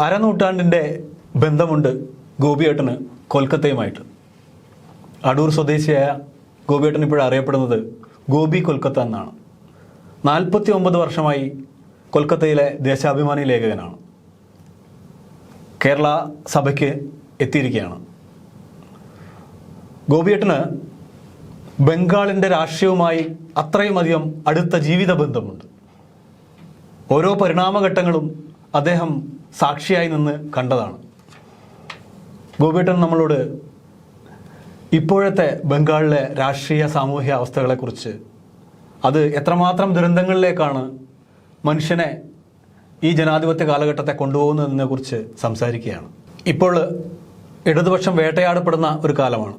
അരനൂറ്റാണ്ടിൻ്റെ ബന്ധമുണ്ട് ഗോപിയേട്ടന് കൊൽക്കത്തയുമായിട്ട്. അടൂർ സ്വദേശിയായ ഗോപിയേട്ടൻ ഇപ്പോഴും അറിയപ്പെടുന്നത് ഗോപി കൊൽക്കത്ത എന്നാണ്. 49 വർഷമായി കൊൽക്കത്തയിലെ ദേശാഭിമാനി ലേഖകനാണ്. കേരള സഭയ്ക്ക് എത്തിയിരിക്കുകയാണ്. ഗോപിയേട്ടന് ബംഗാളിൻ്റെ രാഷ്ട്രീയവുമായി അത്രയുമധികം അടുത്ത ജീവിത ബന്ധമുണ്ട്. ഓരോ പരിണാമഘട്ടങ്ങളും അദ്ദേഹം സാക്ഷിയായി നിന്ന് കണ്ടതാണ്. ഗോപിയേട്ടൻ നമ്മളോട് ഇപ്പോഴത്തെ ബംഗാളിലെ രാഷ്ട്രീയ സാമൂഹ്യ അവസ്ഥകളെക്കുറിച്ച്, അത് എത്രമാത്രം ദുരന്തങ്ങളിലേക്കാണ് മനുഷ്യനെ ഈ ജനാധിപത്യ കാലഘട്ടത്തെ കൊണ്ടുപോകുന്നതിനെക്കുറിച്ച് സംസാരിക്കുകയാണ്. ഇപ്പോൾ ഇടതുപക്ഷം വേട്ടയാടപ്പെടുന്ന ഒരു കാലമാണ്.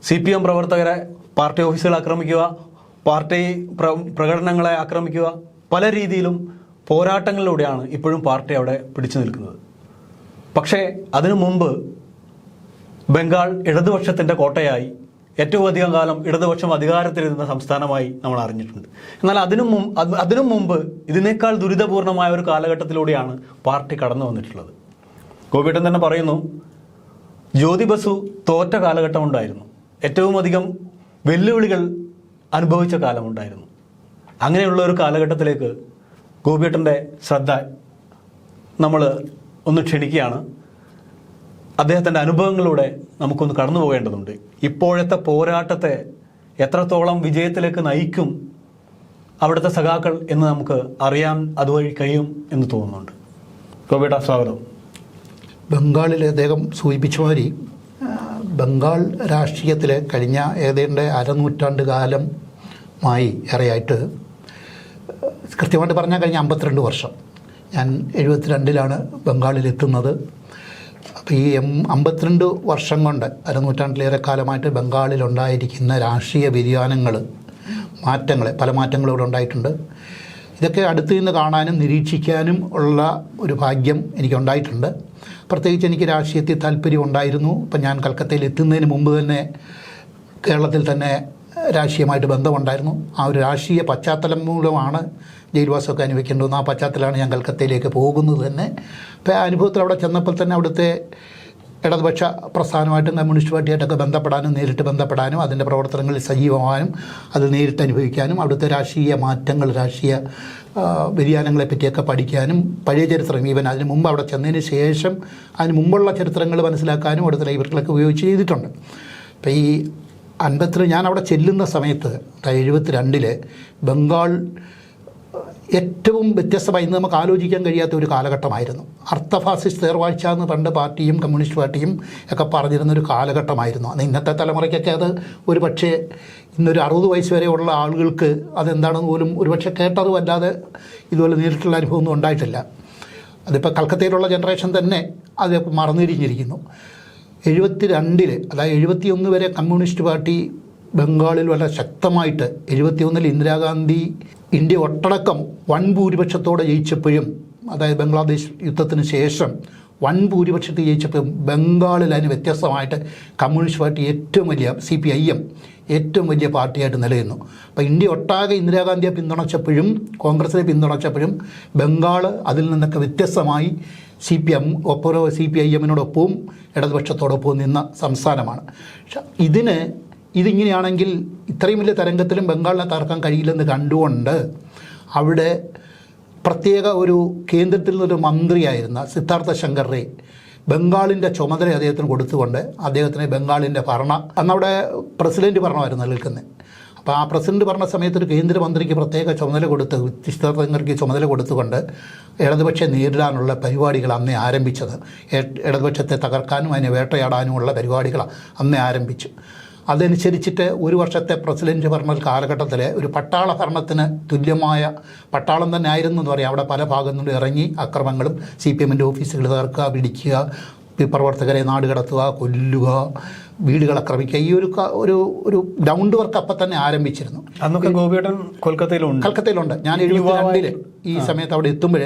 CPM പ്രവർത്തകരെ പാർട്ടി ഓഫീസുകൾ ആക്രമിക്കുക, പാർട്ടി പ്രകടനങ്ങളെ ആക്രമിക്കുക, പല രീതിയിലും പോരാട്ടങ്ങളിലൂടെയാണ് ഇപ്പോഴും പാർട്ടി അവിടെ പിടിച്ചു നിൽക്കുന്നത്. പക്ഷേ അതിനു മുമ്പ് ബംഗാൾ ഇടതുപക്ഷത്തിൻ്റെ കോട്ടയായി ഏറ്റവും അധികം കാലം ഇടതുപക്ഷം അധികാരത്തിലിരുന്ന സംസ്ഥാനമായി നമ്മൾ അറിഞ്ഞിട്ടുണ്ട്. എന്നാൽ അതിനു മുമ്പ് ഇതിനേക്കാൾ ദുരിതപൂർണമായ ഒരു കാലഘട്ടത്തിലൂടെയാണ് പാർട്ടി കടന്നു വന്നിട്ടുള്ളത്. ഗോപിയേട്ടൻ തന്നെ പറയുന്നു, ജ്യോതി ബസു തോറ്റ കാലഘട്ടമുണ്ടായിരുന്നു, ഏറ്റവും അധികം വെല്ലുവിളികൾ അനുഭവിച്ച കാലമുണ്ടായിരുന്നു. അങ്ങനെയുള്ള ഒരു കാലഘട്ടത്തിലേക്ക് ഗോപിയേട്ടൻ്റെ ശ്രദ്ധ നമ്മൾ ഒന്ന് ക്ഷണിക്കുകയാണ്. അദ്ദേഹത്തിൻ്റെ അനുഭവങ്ങളിലൂടെ നമുക്കൊന്ന് കടന്നു പോകേണ്ടതുണ്ട്. ഇപ്പോഴത്തെ പോരാട്ടത്തെ എത്രത്തോളം വിജയത്തിലേക്ക് നയിക്കും അവിടുത്തെ സഖാക്കൾ എന്ന് നമുക്ക് അറിയാൻ അതുവഴി കഴിയും എന്ന് തോന്നുന്നുണ്ട്. ഗോപിയേട്ട, സ്വാഗതം. ബംഗാളിൽ അദ്ദേഹം സൂചിപ്പിച്ച മാതിരി ബംഗാൾ രാഷ്ട്രീയത്തിൽ കഴിഞ്ഞ ഏതാണ്ട് അരനൂറ്റാണ്ട് കാലമായി ഏറെയായിട്ട്, കൃത്യമായിട്ട് പറഞ്ഞാൽ കഴിഞ്ഞ 52 വർഷം. ഞാൻ 72-ലാണ് ബംഗാളിലെത്തുന്നത്. അപ്പോൾ ഈ 52 വർഷം കൊണ്ട് അരനൂറ്റാണ്ടിലേറെ കാലമായിട്ട് ബംഗാളിലുണ്ടായിരിക്കുന്ന രാഷ്ട്രീയ വ്യതിയാനങ്ങൾ, മാറ്റങ്ങൾ, പല മാറ്റങ്ങളും ഇവിടെ ഉണ്ടായിട്ടുണ്ട്. ഇതൊക്കെ അടുത്ത് നിന്ന് കാണാനും നിരീക്ഷിക്കാനും ഉള്ള ഒരു ഭാഗ്യം എനിക്കുണ്ടായിട്ടുണ്ട്. പ്രത്യേകിച്ച് എനിക്ക് രാഷ്ട്രീയത്തിൽ താല്പര്യം ഉണ്ടായിരുന്നു. ഇപ്പം ഞാൻ കൽക്കത്തയിൽ എത്തുന്നതിന് മുമ്പ് തന്നെ കേരളത്തിൽ തന്നെ രാഷ്ട്രീയമായിട്ട് ബന്ധമുണ്ടായിരുന്നു. ആ ഒരു രാഷ്ട്രീയ പശ്ചാത്തലം മൂലമാണ് ജയിൽവാസമൊക്കെ അനുഭവിക്കേണ്ടതെന്ന്. ആ പശ്ചാത്തലമാണ് ഞാൻ കൽക്കത്തയിലേക്ക് പോകുന്നത് തന്നെ. അപ്പോൾ ആ അനുഭവത്തിൽ അവിടെ ചെന്നപ്പോൾ തന്നെ അവിടുത്തെ ഇടതുപക്ഷ പ്രസ്ഥാനമായിട്ടും കമ്മ്യൂണിസ്റ്റ് പാർട്ടിയായിട്ടൊക്കെ ബന്ധപ്പെടാനും, നേരിട്ട് ബന്ധപ്പെടാനും, അതിൻ്റെ പ്രവർത്തനങ്ങളിൽ സജീവമാകാനും, അത് നേരിട്ട് അനുഭവിക്കാനും, അവിടുത്തെ രാഷ്ട്രീയ മാറ്റങ്ങൾ, രാഷ്ട്രീയ വ്യതിയാനങ്ങളെ പറ്റിയൊക്കെ പഠിക്കാനും, പഴയ ചരിത്രം, ഈവൻ അതിന് മുമ്പ് അവിടെ ചെന്നതിന് ശേഷം അതിന് മുമ്പുള്ള ചരിത്രങ്ങൾ മനസ്സിലാക്കാനും അവിടുത്തെ ലൈബ്രറികളൊക്കെ ഉപയോഗിച്ച് ചെയ്തിട്ടുണ്ട്. അപ്പോൾ ഈ 52 ഞാൻ അവിടെ ചെല്ലുന്ന സമയത്ത് 72-ൽ ബംഗാൾ ഏറ്റവും വ്യത്യസ്തമായി ഇന്ന് നമുക്ക് ആലോചിക്കാൻ കഴിയാത്ത ഒരു കാലഘട്ടമായിരുന്നു. അർത്ഥഫാസിസ്റ്റ് തേർവാഴ്ച എന്ന് പണ്ട് പാർട്ടിയും കമ്മ്യൂണിസ്റ്റ് പാർട്ടിയും ഒക്കെ പറഞ്ഞിരുന്നൊരു കാലഘട്ടമായിരുന്നു. അന്ന് ഇന്നത്തെ തലമുറയ്ക്കൊക്കെ അത് ഒരു പക്ഷേ ഇന്നൊരു 60 വയസ്സ് വരെയുള്ള ആളുകൾക്ക് അതെന്താണെന്ന് പോലും ഒരുപക്ഷെ കേട്ടതും അല്ലാതെ ഇതുപോലെ നേരിട്ടുള്ള അനുഭവമൊന്നും ഉണ്ടായിട്ടില്ല. അതിപ്പോൾ കൽക്കത്തയിലുള്ള ജനറേഷൻ തന്നെ അത് മറന്നിരിഞ്ഞിരിക്കുന്നു. 72-ൽ, അതായത് 71 വരെ കമ്മ്യൂണിസ്റ്റ് പാർട്ടി ബംഗാളിൽ വളരെ ശക്തമായിട്ട്, 71-ൽ ഇന്ദിരാഗാന്ധി ഇന്ത്യ ഒട്ടടക്കം വൻ ഭൂരിപക്ഷത്തോടെ ജയിച്ചപ്പോഴും, അതായത് ബംഗ്ലാദേശ് യുദ്ധത്തിന് ശേഷം വൻ ഭൂരിപക്ഷത്തിൽ ജയിച്ചപ്പോഴും ബംഗാളിൽ അതിന് വ്യത്യസ്തമായിട്ട് കമ്മ്യൂണിസ്റ്റ് പാർട്ടി ഏറ്റവും വലിയ CPIM ഏറ്റവും വലിയ പാർട്ടിയായിട്ട് നിലനിന്നു. അപ്പോൾ ഇന്ത്യ ഒട്ടാകെ ഇന്ദിരാഗാന്ധിയെ പിന്തുണച്ചപ്പോഴും കോൺഗ്രസിനെ പിന്തുണച്ചപ്പോഴും ബംഗാൾ അതിൽ നിന്നൊക്കെ വ്യത്യസ്തമായി CPIM-നോടൊപ്പവും ഇടതുപക്ഷത്തോടൊപ്പവും നിന്ന സംസ്ഥാനമാണ്. പക്ഷെ ഇതിങ്ങനെയാണെങ്കിൽ ഇത്രയും വലിയ തരംഗത്തിലും ബംഗാളിനെ തകർക്കാൻ കഴിയില്ലെന്ന് കണ്ടുകൊണ്ട് അവിടെ പ്രത്യേക ഒരു കേന്ദ്രത്തിൽ നിന്നൊരു മന്ത്രിയായിരുന്ന സിദ്ധാർത്ഥ ശങ്കർ റേ ബംഗാളിൻ്റെ ചുമതല അദ്ദേഹത്തിന് കൊടുത്തുകൊണ്ട് അദ്ദേഹത്തിന് ബംഗാളിൻ്റെ അന്നവിടെ പ്രസിഡൻറ്റ് ഭരണമായിരുന്നു നിൽക്കുന്നത്. അപ്പോൾ ആ പ്രസിഡന്റ് പറഞ്ഞ സമയത്ത് ഒരു കേന്ദ്രമന്ത്രിക്ക് പ്രത്യേക ചുമതല കൊടുത്ത്, സിദ്ധാർത്ഥ ശങ്കർക്ക് ചുമതല കൊടുത്തുകൊണ്ട് ഇടതുപക്ഷം നേരിടാനുള്ള പരിപാടികൾ അന്നേ ആരംഭിച്ചത്. ഇടതുപക്ഷത്തെ തകർക്കാനും അതിനെ വേട്ടയാടാനുമുള്ള പരിപാടികൾ അന്നേ ആരംഭിച്ചു. അതനുസരിച്ചിട്ട് ഒരു വർഷത്തെ പ്രസിഡന്റ് ഭരണ കാലഘട്ടത്തിൽ ഒരു പട്ടാള ഭരണത്തിന് തുല്യമായ പട്ടാളം തന്നെ ആയിരുന്നു എന്ന് പറയാം. അവിടെ പല ഭാഗത്തു നിന്നും ഇറങ്ങി അക്രമങ്ങളും, CPM-ൻ്റെ ഓഫീസുകൾ തകർക്കുക, പിടിക്കുക, പ്രവർത്തകരെ നാട് കടത്തുക, കൊല്ലുക, വീടുകൾ ആക്രമിക്കുക, ഈ ഒരു ഗ്രൗണ്ട് വർക്ക് അപ്പം തന്നെ ആരംഭിച്ചിരുന്നു. അന്നൊക്കെ ഗോപിയേട്ടൻ കൽക്കത്തയിലുണ്ട്. ഞാൻ 72-ൽ ഈ സമയത്ത് അവിടെ എത്തുമ്പോൾ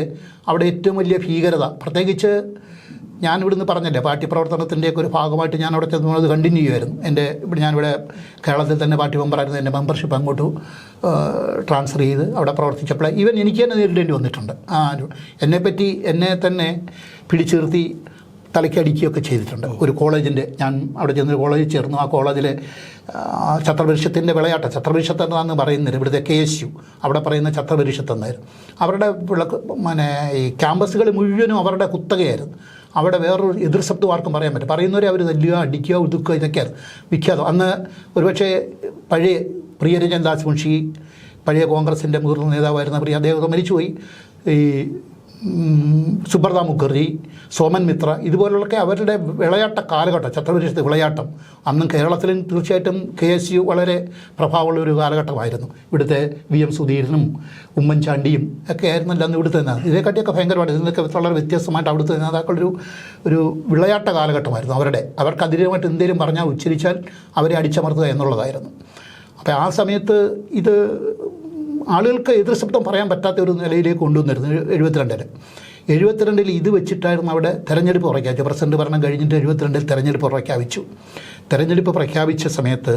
അവിടെ ഏറ്റവും വലിയ ഭീകരത, പ്രത്യേകിച്ച് ഞാൻ ഇവിടുന്ന് പറഞ്ഞല്ലേ പാർട്ടി പ്രവർത്തനത്തിൻ്റെയൊക്കെ ഒരു ഭാഗമായിട്ട് ഞാൻ അവിടെ ചെന്നത് കണ്ടിന്യൂ ചെയ്യുമായിരുന്നു. ഞാനിവിടെ കേരളത്തിൽ തന്നെ പാർട്ടി മെമ്പറായിരുന്നു. എൻ്റെ മെമ്പർഷിപ്പ് അങ്ങോട്ട് ട്രാൻസ്ഫർ ചെയ്ത് അവിടെ പ്രവർത്തിച്ചപ്പോൾ ഈവൻ എനിക്ക് തന്നെ നേരിടേണ്ടി വന്നിട്ടുണ്ട്. എന്നെ തന്നെ പിടിച്ചു നിർത്തി തലയ്ക്കടിക്കുകയൊക്കെ ചെയ്തിട്ടുണ്ട്. ഒരു കോളേജിൻ്റെ, ഞാൻ അവിടെ ചെന്നൊരു കോളേജിൽ ചേർന്നു. ആ കോളേജിലെ ഛത്രപരിഷത്തിൻ്റെ വിളയാട്ടം, ഛത്രപരിഷത്ത് എന്നാന്ന് പറയുന്നത് ഇവിടുത്തെ KSU, അവിടെ പറയുന്ന ഛത്രപരിഷത്ത് എന്നായിരുന്നു. അവരുടെ ഈ ക്യാമ്പസുകൾ മുഴുവനും അവരുടെ കുത്തകയായിരുന്നു. അവിടെ വേറൊരു എതിർ ശബ്ദം ആർക്കും പറയാൻ പറ്റും. പറയുന്നവരെ അവർ തല്ലുക, അടിക്കുക, ഒതുക്കുക, ഇതൊക്കെയായിരുന്നു വിഖ്യാതം. അന്ന് ഒരുപക്ഷെ പഴയ പ്രിയരഞ്ജൻ ദാസ് മുൻഷി, പഴയ കോൺഗ്രസിൻ്റെ മുതിർന്ന നേതാവായിരുന്ന അദ്ദേഹം മരിച്ചുപോയി. ഈ സുബ്രത മുഖർജി, സോമൻ മിത്ര, ഇതുപോലുള്ളൊക്കെ അവരുടെ വിളയാട്ട കാലഘട്ടം, ഛത്രപരിഷത്ത് വിളയാട്ടം. അന്നും കേരളത്തിലും തീർച്ചയായിട്ടും KSU വളരെ പ്രഭാവമുള്ള ഒരു കാലഘട്ടമായിരുന്നു. ഇവിടുത്തെ VM സുധീരനും ഉമ്മൻചാണ്ടിയും ഒക്കെ ആയിരുന്നല്ലോ അന്ന് ഇവിടുത്തെ നേതാവ്. ഇതേക്കാട്ടിയൊക്കെ ഭയങ്കരമായിട്ട്, ഇതിനൊക്കെ വളരെ വ്യത്യസ്തമായിട്ട് അവിടുത്തെ നേതാക്കളൊരു വിളയാട്ട കാലഘട്ടമായിരുന്നു അവരുടെ. അവർക്ക് അതിരുമായിട്ട് എന്തെങ്കിലും പറഞ്ഞാൽ, ഉച്ചരിച്ചാൽ അവരെ അടിച്ചമർത്തുക എന്നുള്ളതായിരുന്നു. അപ്പോൾ ആ സമയത്ത് ഇത് ആളുകൾക്ക് എതിർ ശബ്ദം പറയാൻ പറ്റാത്ത ഒരു നിലയിലേക്ക് കൊണ്ടുവന്നിരുന്നു. 72 ഇത് വെച്ചിട്ടായിരുന്നു അവിടെ തെരഞ്ഞെടുപ്പ് പ്രഖ്യാപിച്ചു. പ്രസിഡന്റ് ഭരണം കഴിഞ്ഞിട്ട് 72 തെരഞ്ഞെടുപ്പ് പ്രഖ്യാപിച്ചു. തെരഞ്ഞെടുപ്പ് പ്രഖ്യാപിച്ച സമയത്ത്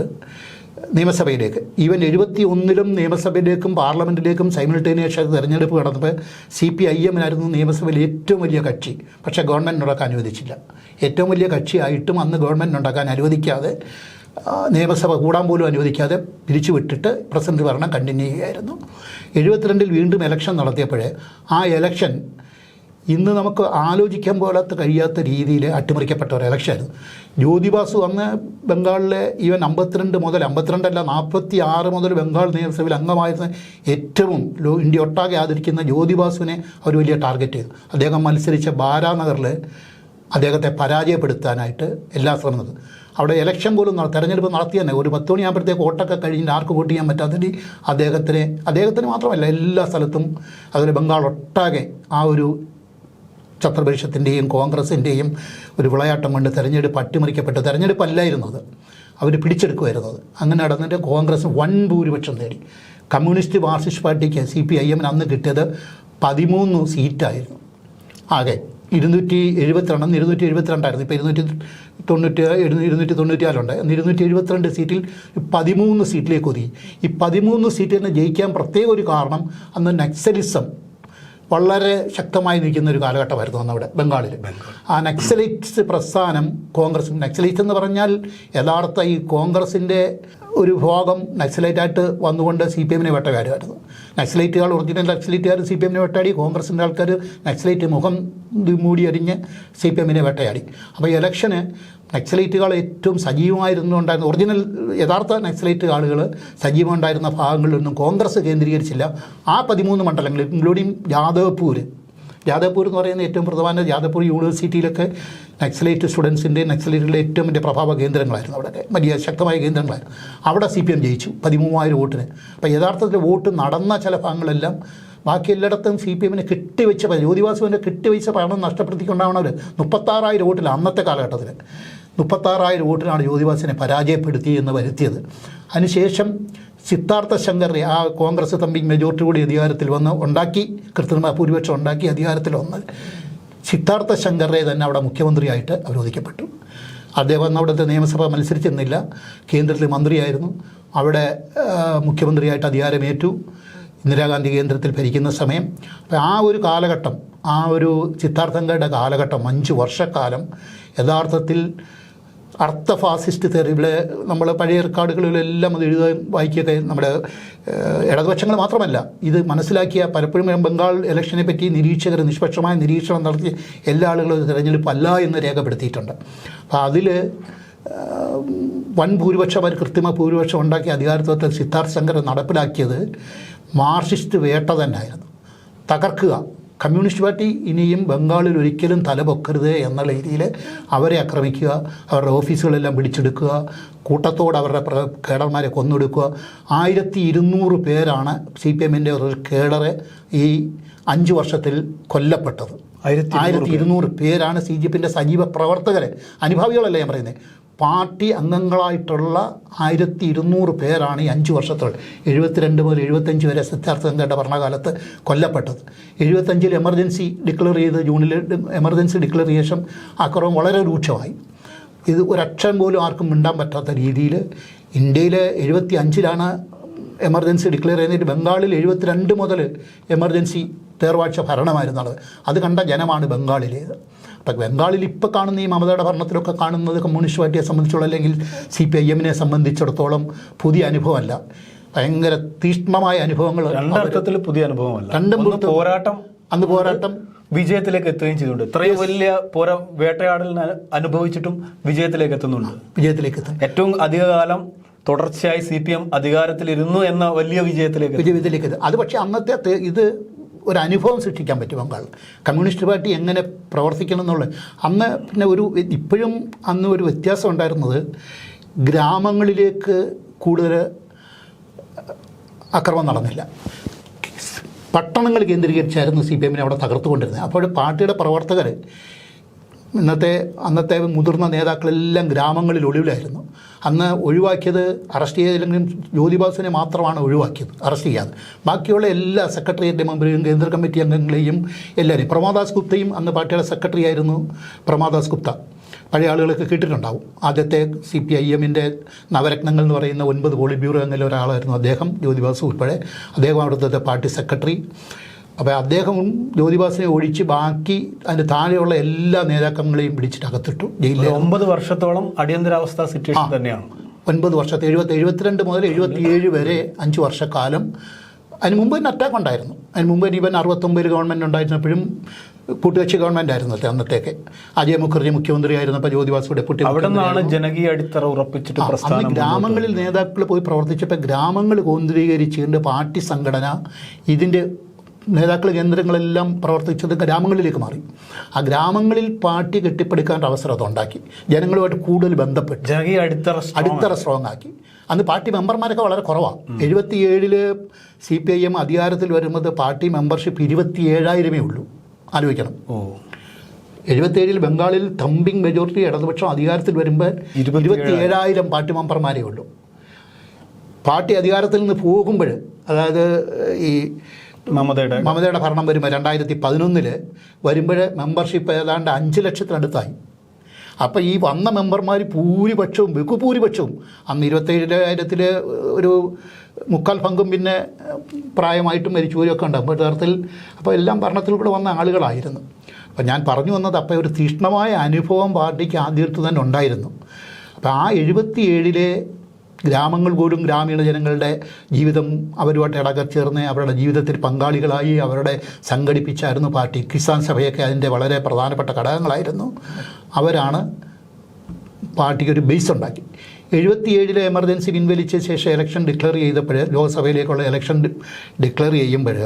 നിയമസഭയിലേക്ക്, ഈവൻ 71 നിയമസഭയിലേക്കും പാർലമെൻറ്റിലേക്കും സൈമിൾട്ടേനിയസ് തെരഞ്ഞെടുപ്പ് നടന്നപ്പോൾ CPIM നിയമസഭയിൽ ഏറ്റവും വലിയ കക്ഷി. പക്ഷേ ഗവൺമെൻറ് ഉണ്ടാക്കാൻ അനുവദിച്ചില്ല. ഏറ്റവും വലിയ കക്ഷിയായിട്ടും അന്ന് ഗവൺമെൻറ് ഉണ്ടാക്കാൻ അനുവദിക്കാതെ, നിയമസഭ കൂടാൻ പോലും അനുവദിക്കാതെ പിരിച്ചുവിട്ടിട്ട് പ്രസിഡന്റ് ഭരണം കണ്ടിന്യൂ ചെയ്യുകയായിരുന്നു. 72 വീണ്ടും ഇലക്ഷൻ നടത്തിയപ്പോഴേ ആ ഇലക്ഷൻ ഇന്ന് നമുക്ക് ആലോചിക്കാൻ പോലാത്ത കഴിയാത്ത രീതിയിൽ അട്ടിമറിക്കപ്പെട്ട ഒരു ഇലക്ഷനായിരുന്നു. ജ്യോതിബാസു അന്ന് ബംഗാളിലെ ഈവൻ 52 മുതൽ 46 മുതൽ ബംഗാൾ നിയമസഭയിൽ അംഗമായിരുന്ന ഏറ്റവും ഇന്ത്യ ഒട്ടാകെ ആദരിക്കുന്ന ജ്യോതിബാസുവിനെ അവർ വലിയ ടാർഗറ്റ് ചെയ്തു. അദ്ദേഹം മത്സരിച്ച ബാരാനഗറിൽ അദ്ദേഹത്തെ പരാജയപ്പെടുത്താനായിട്ട് എല്ലാ ശ്രമം നടന്നു. അവിടെ ഇലക്ഷൻ പോലും തെരഞ്ഞെടുപ്പ് നടത്തി തന്നെ ഒരു 10 മണിയാകുമ്പോഴത്തേക്ക് വോട്ടൊക്കെ കഴിഞ്ഞിട്ട് ആർക്ക് വോട്ട് ചെയ്യാൻ പറ്റാത്തതിന് അദ്ദേഹത്തിന് മാത്രമല്ല എല്ലാ സ്ഥലത്തും, അതുപോലെ ബംഗാൾ ഒട്ടാകെ ആ ഒരു ഛത്രപരിഷത്തിൻ്റെയും കോൺഗ്രസിൻ്റെയും ഒരു വിളയാട്ടം കൊണ്ട് തെരഞ്ഞെടുപ്പ് അട്ടിമറിക്കപ്പെട്ടു. തെരഞ്ഞെടുപ്പല്ലായിരുന്നത്, അവർ പിടിച്ചെടുക്കുമായിരുന്നത്. അങ്ങനെ നടന്നിട്ട് കോൺഗ്രസ് വൻ ഭൂരിപക്ഷം നേടി. കമ്മ്യൂണിസ്റ്റ് മാർക്സിസ്റ്റ് പാർട്ടിക്ക് CPIM അന്ന് കിട്ടിയത് 13 സീറ്റായിരുന്നു. ആകെ 272 272ആയിരുന്നു. ഇപ്പോൾ 294 272 സീറ്റിൽ 13 സീറ്റിലേക്ക് ഒതുങ്ങി. ഈ 13 സീറ്റിന് ജയിക്കാൻ പ്രത്യേക ഒരു കാരണം, അന്ന് നക്സലിസം വളരെ ശക്തമായി നിൽക്കുന്ന ഒരു കാലഘട്ടമായിരുന്നു അന്നവിടെ ബംഗാളിൽ. ആ നക്സലൈറ്റ്സ് പ്രസ്ഥാനം, കോൺഗ്രസ്, നക്സലൈറ്റ് എന്ന് പറഞ്ഞാൽ യഥാർത്ഥ ഈ കോൺഗ്രസിൻ്റെ ഒരു ഭാഗം നക്സലൈറ്റായിട്ട് വന്നുകൊണ്ട് CPIM വേട്ടക്കാരുമായിരുന്നു. നക്സലൈറ്റുകൾ, ഒറിജിനൽ നക്സലൈറ്റുകാർ CPIM വേട്ടയാടി, കോൺഗ്രസിൻ്റെ ആൾക്കാർ നക്സലൈറ്റ് മുഖം മൂടി അരിഞ്ഞ് CPIM വേട്ടയാടി. അപ്പോൾ ഇലക്ഷന് നക്സലൈറ്റുകൾ ഏറ്റവും സജീവമായിരുന്നുണ്ടായിരുന്ന, ഒറിജിനൽ യഥാർത്ഥ നക്സലൈറ്റ് ആളുകൾ സജീവമുണ്ടായിരുന്ന ഭാഗങ്ങളിലൊന്നും കോൺഗ്രസ് കേന്ദ്രീകരിച്ചില്ല. ആ 13 മണ്ഡലങ്ങളിൽ, ഇൻക്ലൂഡിങ് ജാദവ്പൂർ എന്ന് പറയുന്ന ഏറ്റവും പ്രധാന ജാദവ്പൂർ യൂണിവേഴ്സിറ്റിയിലൊക്കെ നക്സലൈറ്റ് സ്റ്റുഡൻസിൻ്റെ, നക്സലൈറ്റുകളുടെ ഏറ്റവും വലിയ പ്രഭാവ കേന്ദ്രങ്ങളായിരുന്നു. അവിടെ വലിയ ശക്തമായ കേന്ദ്രങ്ങളായിരുന്നു. അവിടെ CPIM ജയിച്ചു 13,000 വോട്ടിന്. അപ്പോൾ യഥാർത്ഥത്തിൽ വോട്ട് നടന്ന ചില ഭാഗങ്ങളെല്ലാം ബാക്കി എല്ലായിടത്തും CPIM കെട്ടിവെച്ച, ജ്യോതിബാസുവിൻ്റെ കെട്ടിവെച്ച പണം നഷ്ടപ്പെടുത്തിക്കൊണ്ടാവണവർ 36,000 വോട്ടിൽ, അന്നത്തെ കാലഘട്ടത്തിൽ 36,000 വോട്ടിനാണ് ജ്യോതിബാസിനെ പരാജയപ്പെടുത്തി എന്ന് വരുത്തിയത്. അതിനുശേഷം സിദ്ധാർത്ഥ ശങ്കറിനെ, ആ കോൺഗ്രസ് തമ്പി മെജോറിറ്റി കൂടി അധികാരത്തിൽ വന്ന് ഉണ്ടാക്കി, കൃത്രിമ ഭൂരിപക്ഷം ഉണ്ടാക്കി അധികാരത്തിൽ വന്നത് സിദ്ധാർത്ഥ ശങ്കറെ തന്നെ അവിടെ മുഖ്യമന്ത്രിയായിട്ട് അവരോധിക്കപ്പെട്ടു. അദ്ദേഹം അന്ന് അവിടുത്തെ നിയമസഭ മത്സരിച്ചിരുന്നില്ല, കേന്ദ്രത്തിൽ മന്ത്രിയായിരുന്നു. അവിടെ മുഖ്യമന്ത്രിയായിട്ട് അധികാരമേറ്റു. ഇന്ദിരാഗാന്ധി കേന്ദ്രത്തിൽ ഭരിക്കുന്ന സമയം. അപ്പോൾ ആ ഒരു കാലഘട്ടം, ആ ഒരു സിദ്ധാർത്ഥങ്കയുടെ കാലഘട്ടം 5 വർഷക്കാലം യഥാർത്ഥത്തിൽ അർത്ഥ ഫാസിസ്റ്റ് തെറിവിടെ നമ്മൾ പഴയ റെക്കോർഡുകളിലെല്ലാം അത് എഴുതാൻ വായിക്കുകയൊക്കെ നമ്മുടെ ഇടതുപക്ഷങ്ങൾ മാത്രമല്ല ഇത് മനസ്സിലാക്കിയ പലപ്പോഴും ബംഗാൾ ഇലക്ഷനെ പറ്റി നിരീക്ഷകർ നിഷ്പക്ഷമായ നിരീക്ഷണം നടത്തി എല്ലാ ആളുകളും തിരഞ്ഞെടുപ്പല്ല എന്ന് രേഖപ്പെടുത്തിയിട്ടുണ്ട്. അപ്പോൾ അതിൽ വൻ ഭൂരിപക്ഷം, അവർ കൃത്രിമ ഭൂരിപക്ഷം ഉണ്ടാക്കി അധികാരത്വത്തിൽ സിദ്ധാർത്ഥ ശങ്കർ നടപ്പിലാക്കിയത് മാർക്സിസ്റ്റ് വേട്ട തന്നെയായിരുന്നു. തകർക്കുക, കമ്മ്യൂണിസ്റ്റ് പാർട്ടി ഇനിയും ബംഗാളിൽ ഒരിക്കലും തലപൊക്കരുത് എന്നുള്ള രീതിയിൽ അവരെ ആക്രമിക്കുക, അവരുടെ ഓഫീസുകളെല്ലാം പിടിച്ചെടുക്കുക, കൂട്ടത്തോടെ അവരുടെ കേഡർമാരെ കൊന്നൊടുക്കുക. 1200 പേരാണ് CPIM ഒരു കേഡറെ ഈ 5 വർഷത്തിൽ കൊല്ലപ്പെട്ടത്. 1200 പേരാണ് CPIM സജീവ പ്രവർത്തകരെ, അനുഭാവികളല്ല ഞാൻ പറയുന്നത്, പാർട്ടി അംഗങ്ങളായിട്ടുള്ള 1200 പേരാണ് ഈ 5 വർഷത്തോടെ 72 മുതൽ 75 വരെ സിദ്ധാർത്ഥ ശങ്കറുടെ ഭരണകാലത്ത് കൊല്ലപ്പെട്ടത്. 75 എമർജൻസി ഡിക്ലെയർ ചെയ്ത്, ജൂണിൽ എമർജൻസി ഡിക്ലെയർ ചെയ്ത ശേഷം ആക്രമണം വളരെ രൂക്ഷമായി. ഇത് ഒരക്ഷരം പോലും ആർക്കും മിണ്ടാൻ പറ്റാത്ത രീതിയിൽ ഇന്ത്യയിൽ 75 എമർജൻസി ഡിക്ലെയർ ചെയ്തിട്ട് ബംഗാളിൽ 72 മുതൽ എമർജൻസി തേർവാഴ്ച ഭരണമായിരുന്നു നടന്നത്. അത് കണ്ട ജനമാണ് ബംഗാളിലേത്. അപ്പം ബംഗാളിൽ ഇപ്പോൾ കാണുന്ന ഈ മമതയുടെ ഭരണത്തിലൊക്കെ കാണുന്നത് കമ്മ്യൂണിസ്റ്റ് പാർട്ടിയെ സംബന്ധിച്ചുള്ള അല്ലെങ്കിൽ CPIM-നെ സംബന്ധിച്ചിടത്തോളം പുതിയ അനുഭവമല്ല. ഭയങ്കര തീക്ഷ്ണമായ അനുഭവങ്ങൾ. രണ്ടർത്ഥത്തിൽ പുതിയ അനുഭവമല്ല. അന്ന് പോരാട്ടം വിജയത്തിലേക്ക് എത്തുകയും ചെയ്തിട്ടുണ്ട്. ഇത്രയും വലിയ വേട്ടയാടലിന് അനുഭവിച്ചിട്ടും വിജയത്തിലേക്ക് എത്തുന്നുണ്ട്. ഏറ്റവും അധികകാലം തുടർച്ചയായി CPM അധികാരത്തിലിരുന്നു എന്ന വലിയ വിജയത്തിലേക്ക്. അത് പക്ഷേ അന്നത്തെ ഇത് ഒരു അനുഭവം സൃഷ്ടിക്കാൻ പറ്റും. ബംഗാൾ കമ്മ്യൂണിസ്റ്റ് പാർട്ടി എങ്ങനെ പ്രവർത്തിക്കണം എന്നുള്ളത് അന്ന് പിന്നെ ഇപ്പോഴും അന്ന് ഒരു വ്യത്യാസം ഉണ്ടായിരുന്നത്, ഗ്രാമങ്ങളിലേക്ക് കൂടുതൽ അക്രമം നടന്നില്ല. പട്ടണങ്ങൾ കേന്ദ്രീകരിച്ചായിരുന്നു CPM-നെ അവിടെ തകർത്തുകൊണ്ടിരുന്നത്. അപ്പോൾ പാർട്ടിയുടെ പ്രവർത്തകർ അന്നത്തെ മുതിർന്ന നേതാക്കളെല്ലാം ഗ്രാമങ്ങളിൽ ഒളിവിലായിരുന്നു. അന്ന് ഒഴിവാക്കിയത് അറസ്റ്റ് ചെയ്തില്ലെങ്കിലും ജ്യോതിബാസുവിനെ മാത്രമാണ് ഒഴിവാക്കിയത്, അറസ്റ്റ് ചെയ്യാതെ. ബാക്കിയുള്ള എല്ലാ സെക്രട്ടേറിയറ്റ് മെമ്പറെയും കേന്ദ്ര കമ്മിറ്റി അംഗങ്ങളെയും എല്ലാവരെയും. പ്രമാദാസ് ഗുപ്തയും അന്ന് പാർട്ടിയുടെ സെക്രട്ടറി ആയിരുന്നു. പ്രമാദാസ് ഗുപ്ത പഴയ ആളുകളൊക്കെ കേട്ടിട്ടുണ്ടാവും. ആദ്യത്തെ CPIM-ൻ്റെ നവരത്നങ്ങൾ എന്ന് പറയുന്ന 9 പോളിറ്റ് ബ്യൂറോ അംഗങ്ങളിൽ ഒരാളായിരുന്നു അദ്ദേഹം, ജ്യോതിബാസു ഉൾപ്പെടെ. അദ്ദേഹം അവിടുത്തെ പാർട്ടി സെക്രട്ടറി. അപ്പോൾ അദ്ദേഹവും ജ്യോതിബാസിനെ ഒഴിച്ച് ബാക്കി അതിൻ്റെ താഴെയുള്ള എല്ലാ നേതാക്കളെയും പിടിച്ചിട്ട് അകത്തിട്ടു ജയിലിൽ. 9 വർഷത്തോളം അടിയന്തരാവസ്ഥ സിറ്റുവേഷൻ തന്നെയാണ്. 9 വർഷത്തെ 72 മുതൽ 77 വരെ 5 വർഷക്കാലം. അതിന് മുമ്പ് തന്നെ അറ്റാക്ക് ഉണ്ടായിരുന്നു. അതിന് മുമ്പ് ഇവൻ 69 ഗവൺമെൻറ് ഉണ്ടായിരുന്നപ്പോഴും കൂട്ടുകക്ഷി ഗവൺമെൻറ് ആയിരുന്നു അന്നത്തേക്ക്. അജയ് മുഖർജി മുഖ്യമന്ത്രി ആയിരുന്നപ്പോൾ ജ്യോതിബാസു ഡെപ്യൂട്ടി. അവിടെ നിന്നാണ് ജനകീയ അടിത്തറ ഉറപ്പിച്ചിട്ട് പ്രസ്ഥാനം. ഗ്രാമങ്ങളിൽ നേതാക്കൾ പോയി പ്രവർത്തിച്ചപ്പോൾ ഗ്രാമങ്ങൾ കേന്ദ്രീകരിച്ചുകൊണ്ട് പാർട്ടി സംഘടന ഇതിൻ്റെ നേതാക്കൾ കേന്ദ്രങ്ങളെല്ലാം പ്രവർത്തിച്ചത് ഗ്രാമങ്ങളിലേക്ക് മാറി. ആ ഗ്രാമങ്ങളിൽ പാർട്ടി കെട്ടിപ്പടുക്കാനുള്ള അവസരം അതുണ്ടാക്കി. ജനങ്ങളുമായിട്ട് കൂടുതൽ ബന്ധപ്പെട്ട് ജനകീയ അടിത്തറ സ്ട്രോങ് ആക്കി. അന്ന് പാർട്ടി മെമ്പർമാരൊക്കെ വളരെ കുറവാണ്. 77 CPIM അധികാരത്തിൽ വരുമ്പോൾ പാർട്ടി മെമ്പർഷിപ്പ് 27,000 ഉള്ളൂ. ആലോചിക്കണം. 77 ബംഗാളിൽ തമ്പിങ് മെജോറിറ്റി ഇടതുപക്ഷം അധികാരത്തിൽ വരുമ്പോൾ 27,000 പാർട്ടി മെമ്പർമാരേ ഉള്ളൂ. പാർട്ടി അധികാരത്തിൽ നിന്ന് പോകുമ്പോൾ, അതായത് ഈ മമതയുടെ ഭരണം വരുമ്പോൾ 2011 വരുമ്പോൾ മെമ്പർഷിപ്പ് ഏതാണ്ട് 5 ലക്ഷത്തിനടുത്തായി. അപ്പോൾ ഈ വന്ന മെമ്പർമാർ ബഹുഭൂരിപക്ഷവും അന്ന് 27,000 ഒരു 3/4 പങ്കും പിന്നെ പ്രായമായിട്ടും മരിച്ചുപോയൊക്കെ ഉണ്ട്. അപ്പോൾ തരത്തിൽ അപ്പോൾ എല്ലാം ഭരണത്തിലൂടെ വന്ന ആളുകളായിരുന്നു. അപ്പോൾ ഞാൻ പറഞ്ഞു വന്നത്, അപ്പോൾ ഒരു തീക്ഷ്ണമായ അനുഭവം പാർട്ടിക്ക് ആദ്യത്ത് തന്നെ ഉണ്ടായിരുന്നു. അപ്പോൾ ആ 77 ഗ്രാമങ്ങൾ പോലും ഗ്രാമീണ ജനങ്ങളുടെ ജീവിതം അവരുമായിട്ട് ഇടകച്ചേർന്ന് അവരുടെ ജീവിതത്തിൽ പങ്കാളികളായി അവരുടെ സംഘടിപ്പിച്ചായിരുന്നു പാർട്ടി. കിസാൻ സഭയൊക്കെ അതിൻ്റെ വളരെ പ്രധാനപ്പെട്ട ഘടകങ്ങളായിരുന്നു. അവരാണ് പാർട്ടിക്കൊരു ബേസ് ഉണ്ടാക്കി. 77 എമർജൻസി പിൻവലിച്ച ശേഷം ഇലക്ഷൻ ഡിക്ലെയർ ചെയ്തപ്പോൾ, ലോക്സഭയിലേക്കുള്ള ഇലക്ഷൻ ഡിക്ലെയർ ചെയ്യുമ്പോൾ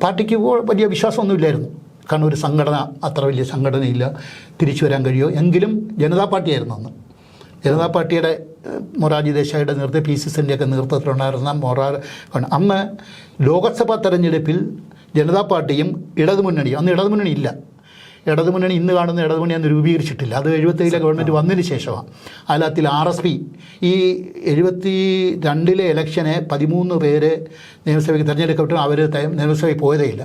പാർട്ടിക്ക് വലിയ വിശ്വാസമൊന്നുമില്ലായിരുന്നു. കാരണം ഒരു സംഘടന, അത്ര വലിയ സംഘടനയില്ല, തിരിച്ചു വരാൻ കഴിയുമോ. എങ്കിലും ജനതാ പാർട്ടിയായിരുന്നു അന്ന്. ജനതാ പാർട്ടിയുടെ മൊറാർജി ദേശായിയുടെ നേതൃത്വം, PCCൻ്റെയൊക്കെ നേതൃത്വത്തിലുണ്ടായിരുന്ന അന്ന് ലോക്സഭാ തെരഞ്ഞെടുപ്പിൽ ജനതാ പാർട്ടിയും ഇടതുമുന്നണിയും, അന്ന് ഇടതുമുന്നണി ഇല്ല, ഇടതുമുന്നണി ഇന്ന് കാണുന്ന ഇടതുമുന്നണി അന്ന് രൂപീകരിച്ചിട്ടില്ല. അത് 77 ഗവൺമെൻറ് വന്നതിന് ശേഷമാണ്. അതിൽ RSP ഈ 72 ഇലക്ഷനെ 13 പേര് നിയമസഭയ്ക്ക് തിരഞ്ഞെടുക്കപ്പെട്ടു. അവർ നിയമസഭയിൽ പോയതേ ഇല്ല.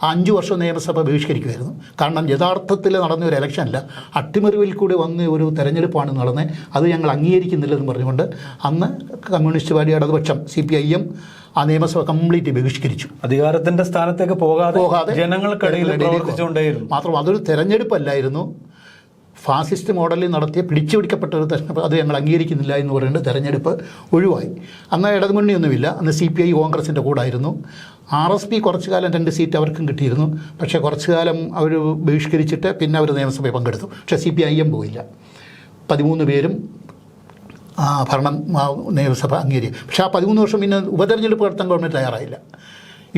5 വർഷം നിയമസഭ ബഹിഷ്കരിക്കുമായിരുന്നു. കാരണം യഥാർത്ഥത്തിൽ നടന്ന ഒരു ഇലക്ഷനല്ല, അട്ടിമറിവിൽ കൂടി വന്ന ഒരു തെരഞ്ഞെടുപ്പാണ് നടന്നത്. അത് ഞങ്ങൾ അംഗീകരിക്കുന്നില്ലെന്ന് പറഞ്ഞുകൊണ്ട് അന്ന് കമ്മ്യൂണിസ്റ്റ് പാർട്ടി ഇടതുപക്ഷം CPIM ആ നിയമസഭ കംപ്ലീറ്റ് ബഹിഷ്കരിച്ചു. അധികാരത്തിന്റെ സ്ഥാനത്തേക്ക് പോകാതെ ജനങ്ങൾക്കിടയിൽ പ്രവർത്തിച്ചുകൊണ്ടേയിരുന്നു. മാത്രം അതൊരു തെരഞ്ഞെടുപ്പല്ലായിരുന്നു, ഫാസിസ്റ്റ് മോഡലിൽ നടത്തിയ പിടിച്ചുപിടിക്കപ്പെട്ട ഒരു തെരഞ്ഞെടുപ്പ്. അത് ഞങ്ങൾ അംഗീകരിക്കുന്നില്ല എന്ന് പറയുന്നത് തെരഞ്ഞെടുപ്പ് ഒഴിവായി. അന്ന് ഇടതുമുന്നണിയൊന്നുമില്ല, അന്ന് CPI കോൺഗ്രസിൻ്റെ കൂടായിരുന്നു. RSP കുറച്ചു കാലം 2 സീറ്റ് അവർക്കും കിട്ടിയിരുന്നു. പക്ഷേ കുറച്ചു കാലം അവർ ബഹിഷ്കരിച്ചിട്ട് പിന്നെ അവർ നിയമസഭയിൽ പങ്കെടുത്തു. പക്ഷേ CPIM പോയില്ല. 13 പേരും ഭരണം നിയമസഭ അംഗീകരിക്കും. പക്ഷേ ആ 13 വർഷം പിന്നെ ഉപതെരഞ്ഞെടുപ്പ് നടത്താൻ ഗവൺമെൻറ് തയ്യാറായില്ല.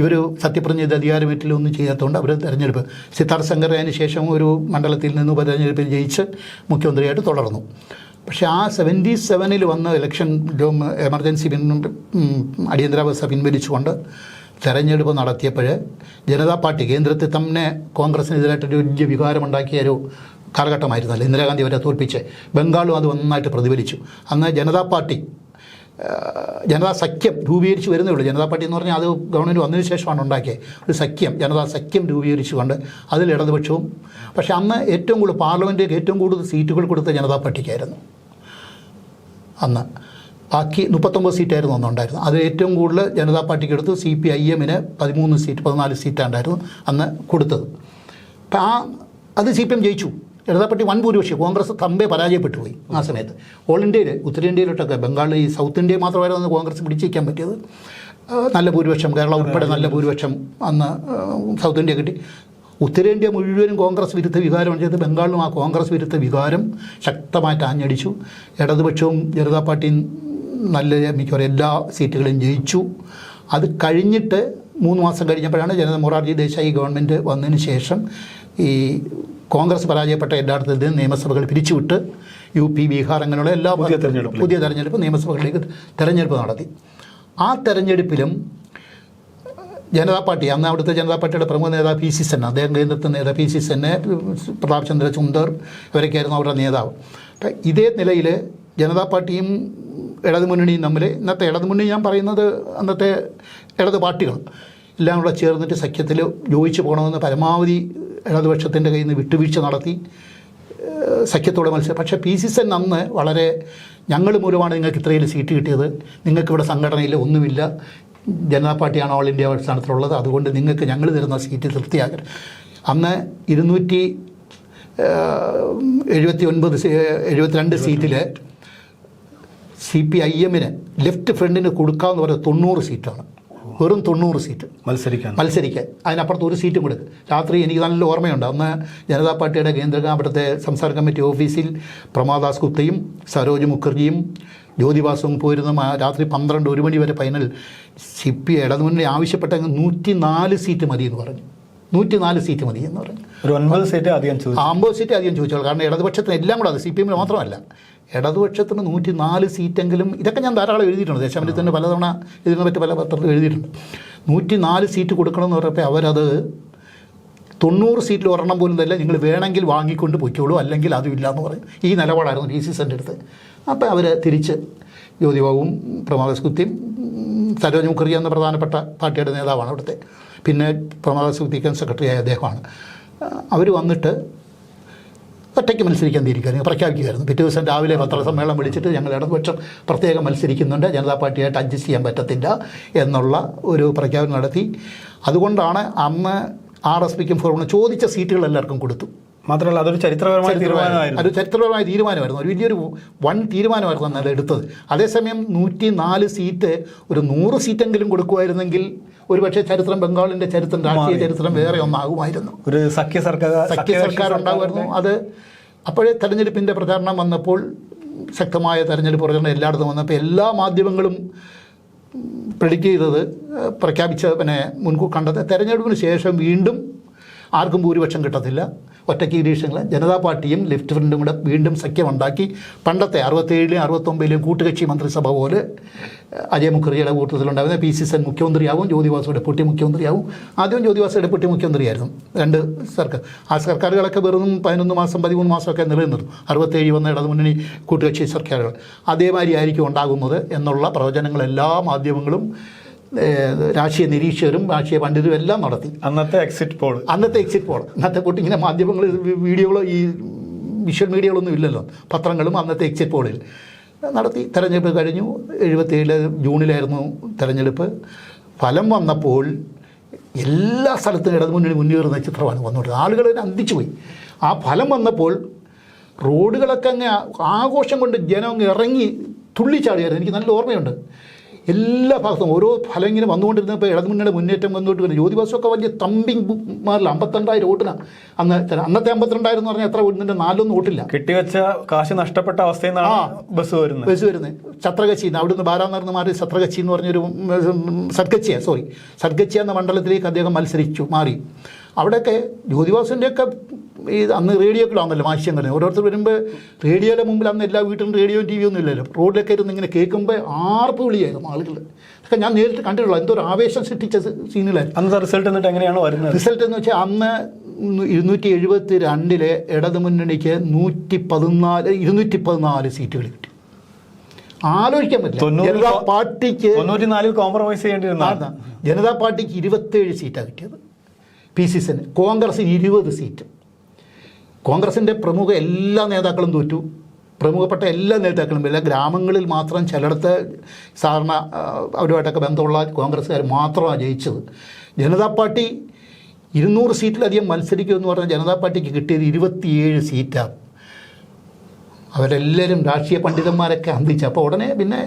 ഇവർ സത്യപ്രതിജ്ഞ ചെയ്ത് അധികാരമേറ്റിലൊന്നും ചെയ്യാത്തതുകൊണ്ട് അവർ തെരഞ്ഞെടുപ്പ്, സിദ്ധാർത്ഥ് ശങ്കർ അതിന് ശേഷം ഒരു മണ്ഡലത്തിൽ നിന്ന് ഉപതെരഞ്ഞെടുപ്പിൽ ജയിച്ച് മുഖ്യമന്ത്രിയായിട്ട് തുടർന്നു. പക്ഷേ ആ 77 വന്ന ഇലക്ഷൻ എമർജൻസി അടിയന്തരാവസ്ഥ പിൻവലിച്ചുകൊണ്ട് തെരഞ്ഞെടുപ്പ് നടത്തിയപ്പോൾ ജനതാ പാർട്ടി കേന്ദ്രത്തിൽ തന്നെ കോൺഗ്രസിനെതിരായിട്ടൊരു വലിയ വികാരമുണ്ടാക്കിയ ഒരു കാലഘട്ടമായിരുന്നല്ലോ. ഇന്ദിരാഗാന്ധി അവരെ തോൽപ്പിച്ച് ബംഗാളും അത് നന്നായിട്ട് പ്രതിഫലിച്ചു. അന്ന് ജനതാ പാർട്ടി ജനതാ സഖ്യം രൂപീകരിച്ച് വരുന്നേ ഉള്ളൂ. ജനതാ പാർട്ടി എന്ന് പറഞ്ഞാൽ അത് ഗവൺമെൻറ് വന്നതിന് ശേഷമാണ് ഉണ്ടാക്കിയത്. ഒരു സഖ്യം, ജനതാ സഖ്യം രൂപീകരിച്ചുകൊണ്ട് അതിൽ ഇടതുപക്ഷവും. പക്ഷേ അന്ന് ഏറ്റവും കൂടുതൽ പാർലമെൻറ്റിലേക്ക് ഏറ്റവും കൂടുതൽ സീറ്റുകൾ കൊടുത്ത ജനതാ പാർട്ടിക്കായിരുന്നു. അന്ന് ബാക്കി 39 സീറ്റായിരുന്നു അന്നുണ്ടായിരുന്നു. അത് ഏറ്റവും കൂടുതൽ ജനതാ പാർട്ടിക്ക് എടുത്തു. CPIM-ന് 13 സീറ്റ് 14 സീറ്റാണ്ടായിരുന്നു അന്ന് കൊടുത്തത്. അപ്പം അത് CPM ജയിച്ചു. ജനതാ പാർട്ടി വൻ ഭൂരിപക്ഷം. കോൺഗ്രസ് തമ്പെ പരാജയപ്പെട്ടു പോയി ആ സമയത്ത്. ഓൾ ഇന്ത്യയിൽ ഉത്തരേന്ത്യയിലോട്ടൊക്കെ ബംഗാളിൽ ഈ സൗത്ത് ഇന്ത്യയിൽ മാത്രമായിരുന്നു കോൺഗ്രസ് പിടിച്ചിരിക്കാൻ പറ്റിയത്. നല്ല ഭൂരിപക്ഷം, കേരള ഉൾപ്പെടെ നല്ല ഭൂരിപക്ഷം അന്ന് സൗത്ത് ഇന്ത്യ കിട്ടി. ഉത്തരേന്ത്യ മുഴുവനും കോൺഗ്രസ് വിരുദ്ധ വികാരമാണ് ചെയ്തത്. ബംഗാളിലും ആ കോൺഗ്രസ് വിരുദ്ധ വികാരം ശക്തമായിട്ട് ആഞ്ഞടിച്ചു. ഇടതുപക്ഷവും ജനതാ പാർട്ടിയും നല്ല മിക്കവാറും എല്ലാ സീറ്റുകളും ജയിച്ചു. അത് കഴിഞ്ഞിട്ട് 3 മാസം കഴിഞ്ഞപ്പോഴാണ് മൊറാർജി ദേശായി ഗവൺമെൻറ് വന്നതിന് ശേഷം ഈ കോൺഗ്രസ് പരാജയപ്പെട്ട എല്ലായിടത്തും നിയമസഭകൾ പിരിച്ചുവിട്ട് UP, ബീഹാർ അങ്ങനെയുള്ള എല്ലാ പുതിയ തെരഞ്ഞെടുപ്പ് നിയമസഭകളിലേക്ക് തെരഞ്ഞെടുപ്പ് നടത്തി. ആ തെരഞ്ഞെടുപ്പിലും ജനതാ പാർട്ടി, അന്ന് അവിടുത്തെ ജനതാ പാർട്ടിയുടെ പ്രമുഖ നേതാവ് PC സെൻ, അദ്ദേഹം കേന്ദ്രത്തിൻ്റെ നേതാവ് PC സെന്നെ, പ്രതാപ് ചന്ദ്ര ചുന്ദർ ഇവരൊക്കെയായിരുന്നു അവരുടെ നേതാവ്. അപ്പം ഇതേ നിലയിൽ ജനതാ പാർട്ടിയും ഇടതുമുന്നണിയും തമ്മിൽ, ഇന്നത്തെ ഇടതുമുന്നണി ഞാൻ പറയുന്നത് അന്നത്തെ ഇടത് പാർട്ടികൾ എല്ലാം കൂടെ ചേർന്നിട്ട് സഖ്യത്തിൽ യോജിച്ച് പോകണമെന്ന് പരമാവധി ഇടതുപക്ഷത്തിൻ്റെ കയ്യിൽ നിന്ന് വിട്ടുവീഴ്ച നടത്തി സഖ്യത്തോടെ മത്സരം. പക്ഷേ PC സെൻ അന്ന് വളരെ, ഞങ്ങൾ മൂലമാണ് നിങ്ങൾക്ക് ഇത്രയും സീറ്റ് കിട്ടിയത്, നിങ്ങൾക്കിവിടെ സംഘടനയിൽ ഒന്നുമില്ല, ജനതാ പാർട്ടിയാണ് ഓൾ ഇന്ത്യ സ്ഥാനത്തിലുള്ളത്, അതുകൊണ്ട് നിങ്ങൾക്ക് ഞങ്ങൾ തരുന്ന സീറ്റ് തൃപ്തിയാകരുത്. അന്ന് 272 സീറ്റിൽ CPIM-ന് ലെഫ്റ്റ് ഫ്രണ്ടിന് കൊടുക്കാമെന്ന് പറയുന്നത് 90 സീറ്റാണ്. വെറും 90 സീറ്റ് മത്സരിക്കാൻ. അതിനപ്പുറത്ത് ഒരു സീറ്റും കൊടുക്കും. രാത്രി എനിക്ക് നല്ല ഓർമ്മയുണ്ട്, അന്ന് ജനതാ പാർട്ടിയുടെ അവിടുത്തെ സംസ്ഥാന കമ്മിറ്റി ഓഫീസിൽ പ്രമാദാസ് ഗുപ്തയും സരോജ് മുഖർജിയും ജ്യോതിബാസും പോയിരുന്ന രാത്രി 12-1 മണി വരെ ഫൈനൽ ഇടതുമുന്നണി ആവശ്യപ്പെട്ട 104 സീറ്റ് മതി എന്ന് പറഞ്ഞു. 104 സീറ്റ് മതി എന്ന് പറഞ്ഞു. ഒരു 9 സീറ്റ് അധികം ചോദിച്ചു. 50 സീറ്റ് അധികം ചോദിച്ചോളൂ. കാരണം ഇടതുപക്ഷത്തിന് എല്ലാം കൂടെ, അത് CPM-ന് മാത്രമല്ല, ഇടതുപക്ഷത്തിന് 104 സീറ്റെങ്കിലും, ഇതൊക്കെ ഞാൻ ധാരാളം എഴുതിയിട്ടുണ്ട്. ദേശാഭിമാനിയിൽ പലതവണ ഇതിനെ പറ്റി പല പത്രത്തിൽ എഴുതിയിട്ടുണ്ട്. 104 സീറ്റ് കൊടുക്കണമെന്ന് പറഞ്ഞപ്പോൾ അവരത് 90 സീറ്റിൽ ഒരെണ്ണം പോലും തരില്ല, നിങ്ങൾ വേണമെങ്കിൽ വാങ്ങിക്കൊണ്ട് പൊയ്ക്കോളൂ, അല്ലെങ്കിൽ അതുമില്ല എന്ന് പറയും. ഈ നിലപാടായിരുന്നു PC സെൻ്റെ അടുത്ത്. അപ്പോൾ അവർ തിരിച്ച് ജ്യോതിബാബുവും പ്രമാദാസ് ഗുപ്തയും സരോജ് മുഖർജി എന്ന പ്രധാനപ്പെട്ട പാർട്ടിയുടെ നേതാവാണ് അവിടുത്തെ, പിന്നെ പ്രമാദാസ് ഗുപ്തയ്ക്ക് സെക്രട്ടറിയായ അദ്ദേഹമാണ്. അവർ വന്നിട്ട് ഒറ്റയ്ക്ക് മത്സരിക്കാൻ തീരുമാനിക്കുകയായിരുന്നു, പ്രഖ്യാപിക്കുകയായിരുന്നു. പിറ്റേ ദിവസം രാവിലെ പത്രസമ്മേളനം വിളിച്ചിട്ട് ഞങ്ങൾ ഇടതുപക്ഷം പ്രത്യേകം മത്സരിക്കുന്നുണ്ട്, ജനതാ പാർട്ടിയായിട്ട് അഡ്ജസ്റ്റ് ചെയ്യാൻ പറ്റത്തില്ല എന്നുള്ള ഒരു പ്രഖ്യാപനം നടത്തി. അതുകൊണ്ടാണ് അന്ന് RSPക്കും ഫോർമിന് ചോദിച്ച സീറ്റുകൾ എല്ലാവർക്കും കൊടുത്തു. മാത്രമല്ല അതൊരു ചരിത്രപരമായ തീരുമാനമായിരുന്നു. ഒരു ചരിത്രപരമായ തീരുമാനമായിരുന്നു, ഒരു വലിയൊരു വൻ തീരുമാനമായിരുന്നു അന്ന് അത് എടുത്തത്. അതേസമയം 104 സീറ്റ്, ഒരു 100 സീറ്റെങ്കിലും കൊടുക്കുമായിരുന്നെങ്കിൽ ഒരുപക്ഷെ ചരിത്രം, ബംഗാളിൻ്റെ ചരിത്രം, രാഷ്ട്രീയ ചരിത്രം വേറെ ഒന്നാകുമായിരുന്നു. ഒരു സഖ്യ സർക്കാർ ഉണ്ടാകുമായിരുന്നു. അത് അപ്പോഴേ തെരഞ്ഞെടുപ്പിൻ്റെ പ്രചാരണം വന്നപ്പോൾ, ശക്തമായ തെരഞ്ഞെടുപ്പ് പ്രചരണം എല്ലായിടത്തും വന്നപ്പോൾ എല്ലാ മാധ്യമങ്ങളും പ്രെഡിക്റ്റ് ചെയ്തത്, പ്രഖ്യാപിച്ച മുൻകൂർ കണ്ടത്, തെരഞ്ഞെടുപ്പിന് ശേഷം വീണ്ടും ആർക്കും ഭൂരിപക്ഷം കിട്ടത്തില്ല, ഒറ്റയ്ക്ക് ഇലക്ഷനിൽ ജനതാ പാർട്ടിയും ലെഫ്റ്റ് ഫ്രണ്ടും കൂടെ വീണ്ടും സഖ്യമുണ്ടാക്കി പണ്ടത്തെ 67-ലും 69-ലും കൂട്ടുകക്ഷി മന്ത്രിസഭ പോലെ അജയ് മുഖർജിയുടെ കൂട്ടത്തിലുണ്ടായിരുന്ന PC സെൻ മുഖ്യമന്ത്രിയാവും, ജ്യോതിബാസു ഡെപ്യൂട്ടി മുഖ്യമന്ത്രിയാവും. ആദ്യം ജ്യോതിബാസു ഡെപ്യൂട്ടി മുഖ്യമന്ത്രിയായിരുന്നു. 2 സർക്കാർ, ആ സർക്കാരുകളൊക്കെ വെറും 11 മാസം 13 മാസമൊക്കെ നിലനിന്നു. 67 വന്ന ഇടതുമുന്നണി കൂട്ടുകക്ഷി സർക്കാരുകൾ അതേമാതിരി ആയിരിക്കും ഉണ്ടാകുന്നത് എന്നുള്ള പ്രവചനങ്ങൾ എല്ലാ മാധ്യമങ്ങളും, രാഷ്ട്രീയ നിരീക്ഷകരും രാഷ്ട്രീയ പണ്ഡിതരും എല്ലാം നടത്തി. അന്നത്തെ എക്സിറ്റ് പോൾ ഇന്നത്തെ കൂട്ടി ഇങ്ങനെ മാധ്യമങ്ങൾ, വീഡിയോകളോ ഈ വിഷ്വൽ മീഡിയകളൊന്നും ഇല്ലല്ലോ, പത്രങ്ങളും അന്നത്തെ എക്സിറ്റ് പോളിൽ നടത്തി. തെരഞ്ഞെടുപ്പ് കഴിഞ്ഞു. 77 ജൂണിലായിരുന്നു തെരഞ്ഞെടുപ്പ്. ഫലം വന്നപ്പോൾ എല്ലാ സ്ഥലത്തും ഇടതുമുന്നണി മുന്നേറുന്ന ചിത്രമാണ് വന്നുകൊണ്ട് ആളുകൾ അന്തിച്ചു പോയി. ആ ഫലം വന്നപ്പോൾ റോഡുകളൊക്കെ അങ്ങ് ആഘോഷം കൊണ്ട് ജനം അങ്ങ് ഇറങ്ങി തുള്ളിച്ചാടിയായിരുന്നു. എനിക്ക് നല്ല ഓർമ്മയുണ്ട്. എല്ലാ ഭാഗത്തും ഓരോ ഫലം ഇങ്ങനെ വന്നുകൊണ്ടിരുന്നപ്പോൾ ഇടതുമുന്നണിയുടെ മുന്നേറ്റം വന്നുകൊണ്ട് വരുന്നത്. ജ്യോതിബാസുമൊക്കെ വലിയ തമ്പിങ് മാറില്ല. 52,000 വോട്ടിനാണ് അന്നത്തെ 52,000 എന്ന് പറഞ്ഞാൽ എത്ര വോട്ടിൻ്റെ 4 വോട്ടില്ല. കെട്ടിവെച്ച കാശ് നഷ്ടപ്പെട്ട അവസ്ഥയിൽ നിന്നാണ് ബസ് വരുന്നത്. ഛത്രകച്ചി, അവിടുന്ന് ബാരാനഗറിൽ മാറി ഛത്രകച്ചി എന്ന് പറഞ്ഞൊരു സദ്ഗച്ചിയ എന്ന മണ്ഡലത്തിലേക്ക് അദ്ദേഹം മാറി. അവിടെയൊക്കെ ജ്യോതിബാസിൻ്റെയൊക്കെ ഈ അന്ന് റേഡിയോക്കിലാണല്ലോ ആശയം തന്നെ. ഓരോരുത്തർ വരുമ്പോൾ റേഡിയോയുടെ മുമ്പിൽ അന്ന് എല്ലാ വീട്ടിലും റേഡിയോ TV ഒന്നും ഇല്ലല്ലോ. റോഡിലൊക്കെ ഇരുന്ന് ഇങ്ങനെ കേൾക്കുമ്പോൾ ആർപ്പ് വിളിയായിരുന്നു ആളുകൾ. അതൊക്കെ ഞാൻ നേരിട്ട് കണ്ടിട്ടുള്ളൂ. എന്തോ ഒരു ആവേശം സൃഷ്ടിച്ച സീനുകളായിരുന്നു. അന്നത്തെ റിസൾട്ട് എന്നിട്ട് എങ്ങനെയാണ് വരുന്നത്? റിസൾട്ട് എന്ന് വെച്ചാൽ അന്ന് 272 ഇടതുമുന്നണിക്ക് 214 സീറ്റുകൾ കിട്ടി. ആലോചിക്കാൻ പറ്റില്ല. ജനതാ പാർട്ടിക്ക് 94 കോംപ്രമൈസ് ചെയ്യേണ്ടിരുന്ന ജനതാ പാർട്ടിക്ക് 27 സീറ്റാണ് കിട്ടിയത്. PC സെന്. കോൺഗ്രസിന് 20 സീറ്റ്. കോൺഗ്രസിൻ്റെ പ്രമുഖ എല്ലാ നേതാക്കളും തോറ്റു. പ്രമുഖപ്പെട്ട എല്ലാ നേതാക്കളും എല്ലാ ഗ്രാമങ്ങളിൽ മാത്രം ചിലയിടത്ത് സാധാരണ അവരുമായിട്ടൊക്കെ ബന്ധമുള്ള കോൺഗ്രസ്സുകാർ മാത്രമാണ് ജയിച്ചത്. ജനതാ പാർട്ടി 200 സീറ്റിലധികം മത്സരിക്കുമെന്ന് പറഞ്ഞാൽ ജനതാ പാർട്ടിക്ക് കിട്ടിയത് 27 സീറ്റാണ്. അവരെല്ലാവരും രാഷ്ട്രീയ പണ്ഡിതന്മാരൊക്കെ അന്തിച്ച്. അപ്പോൾ ഉടനെ പിന്നെ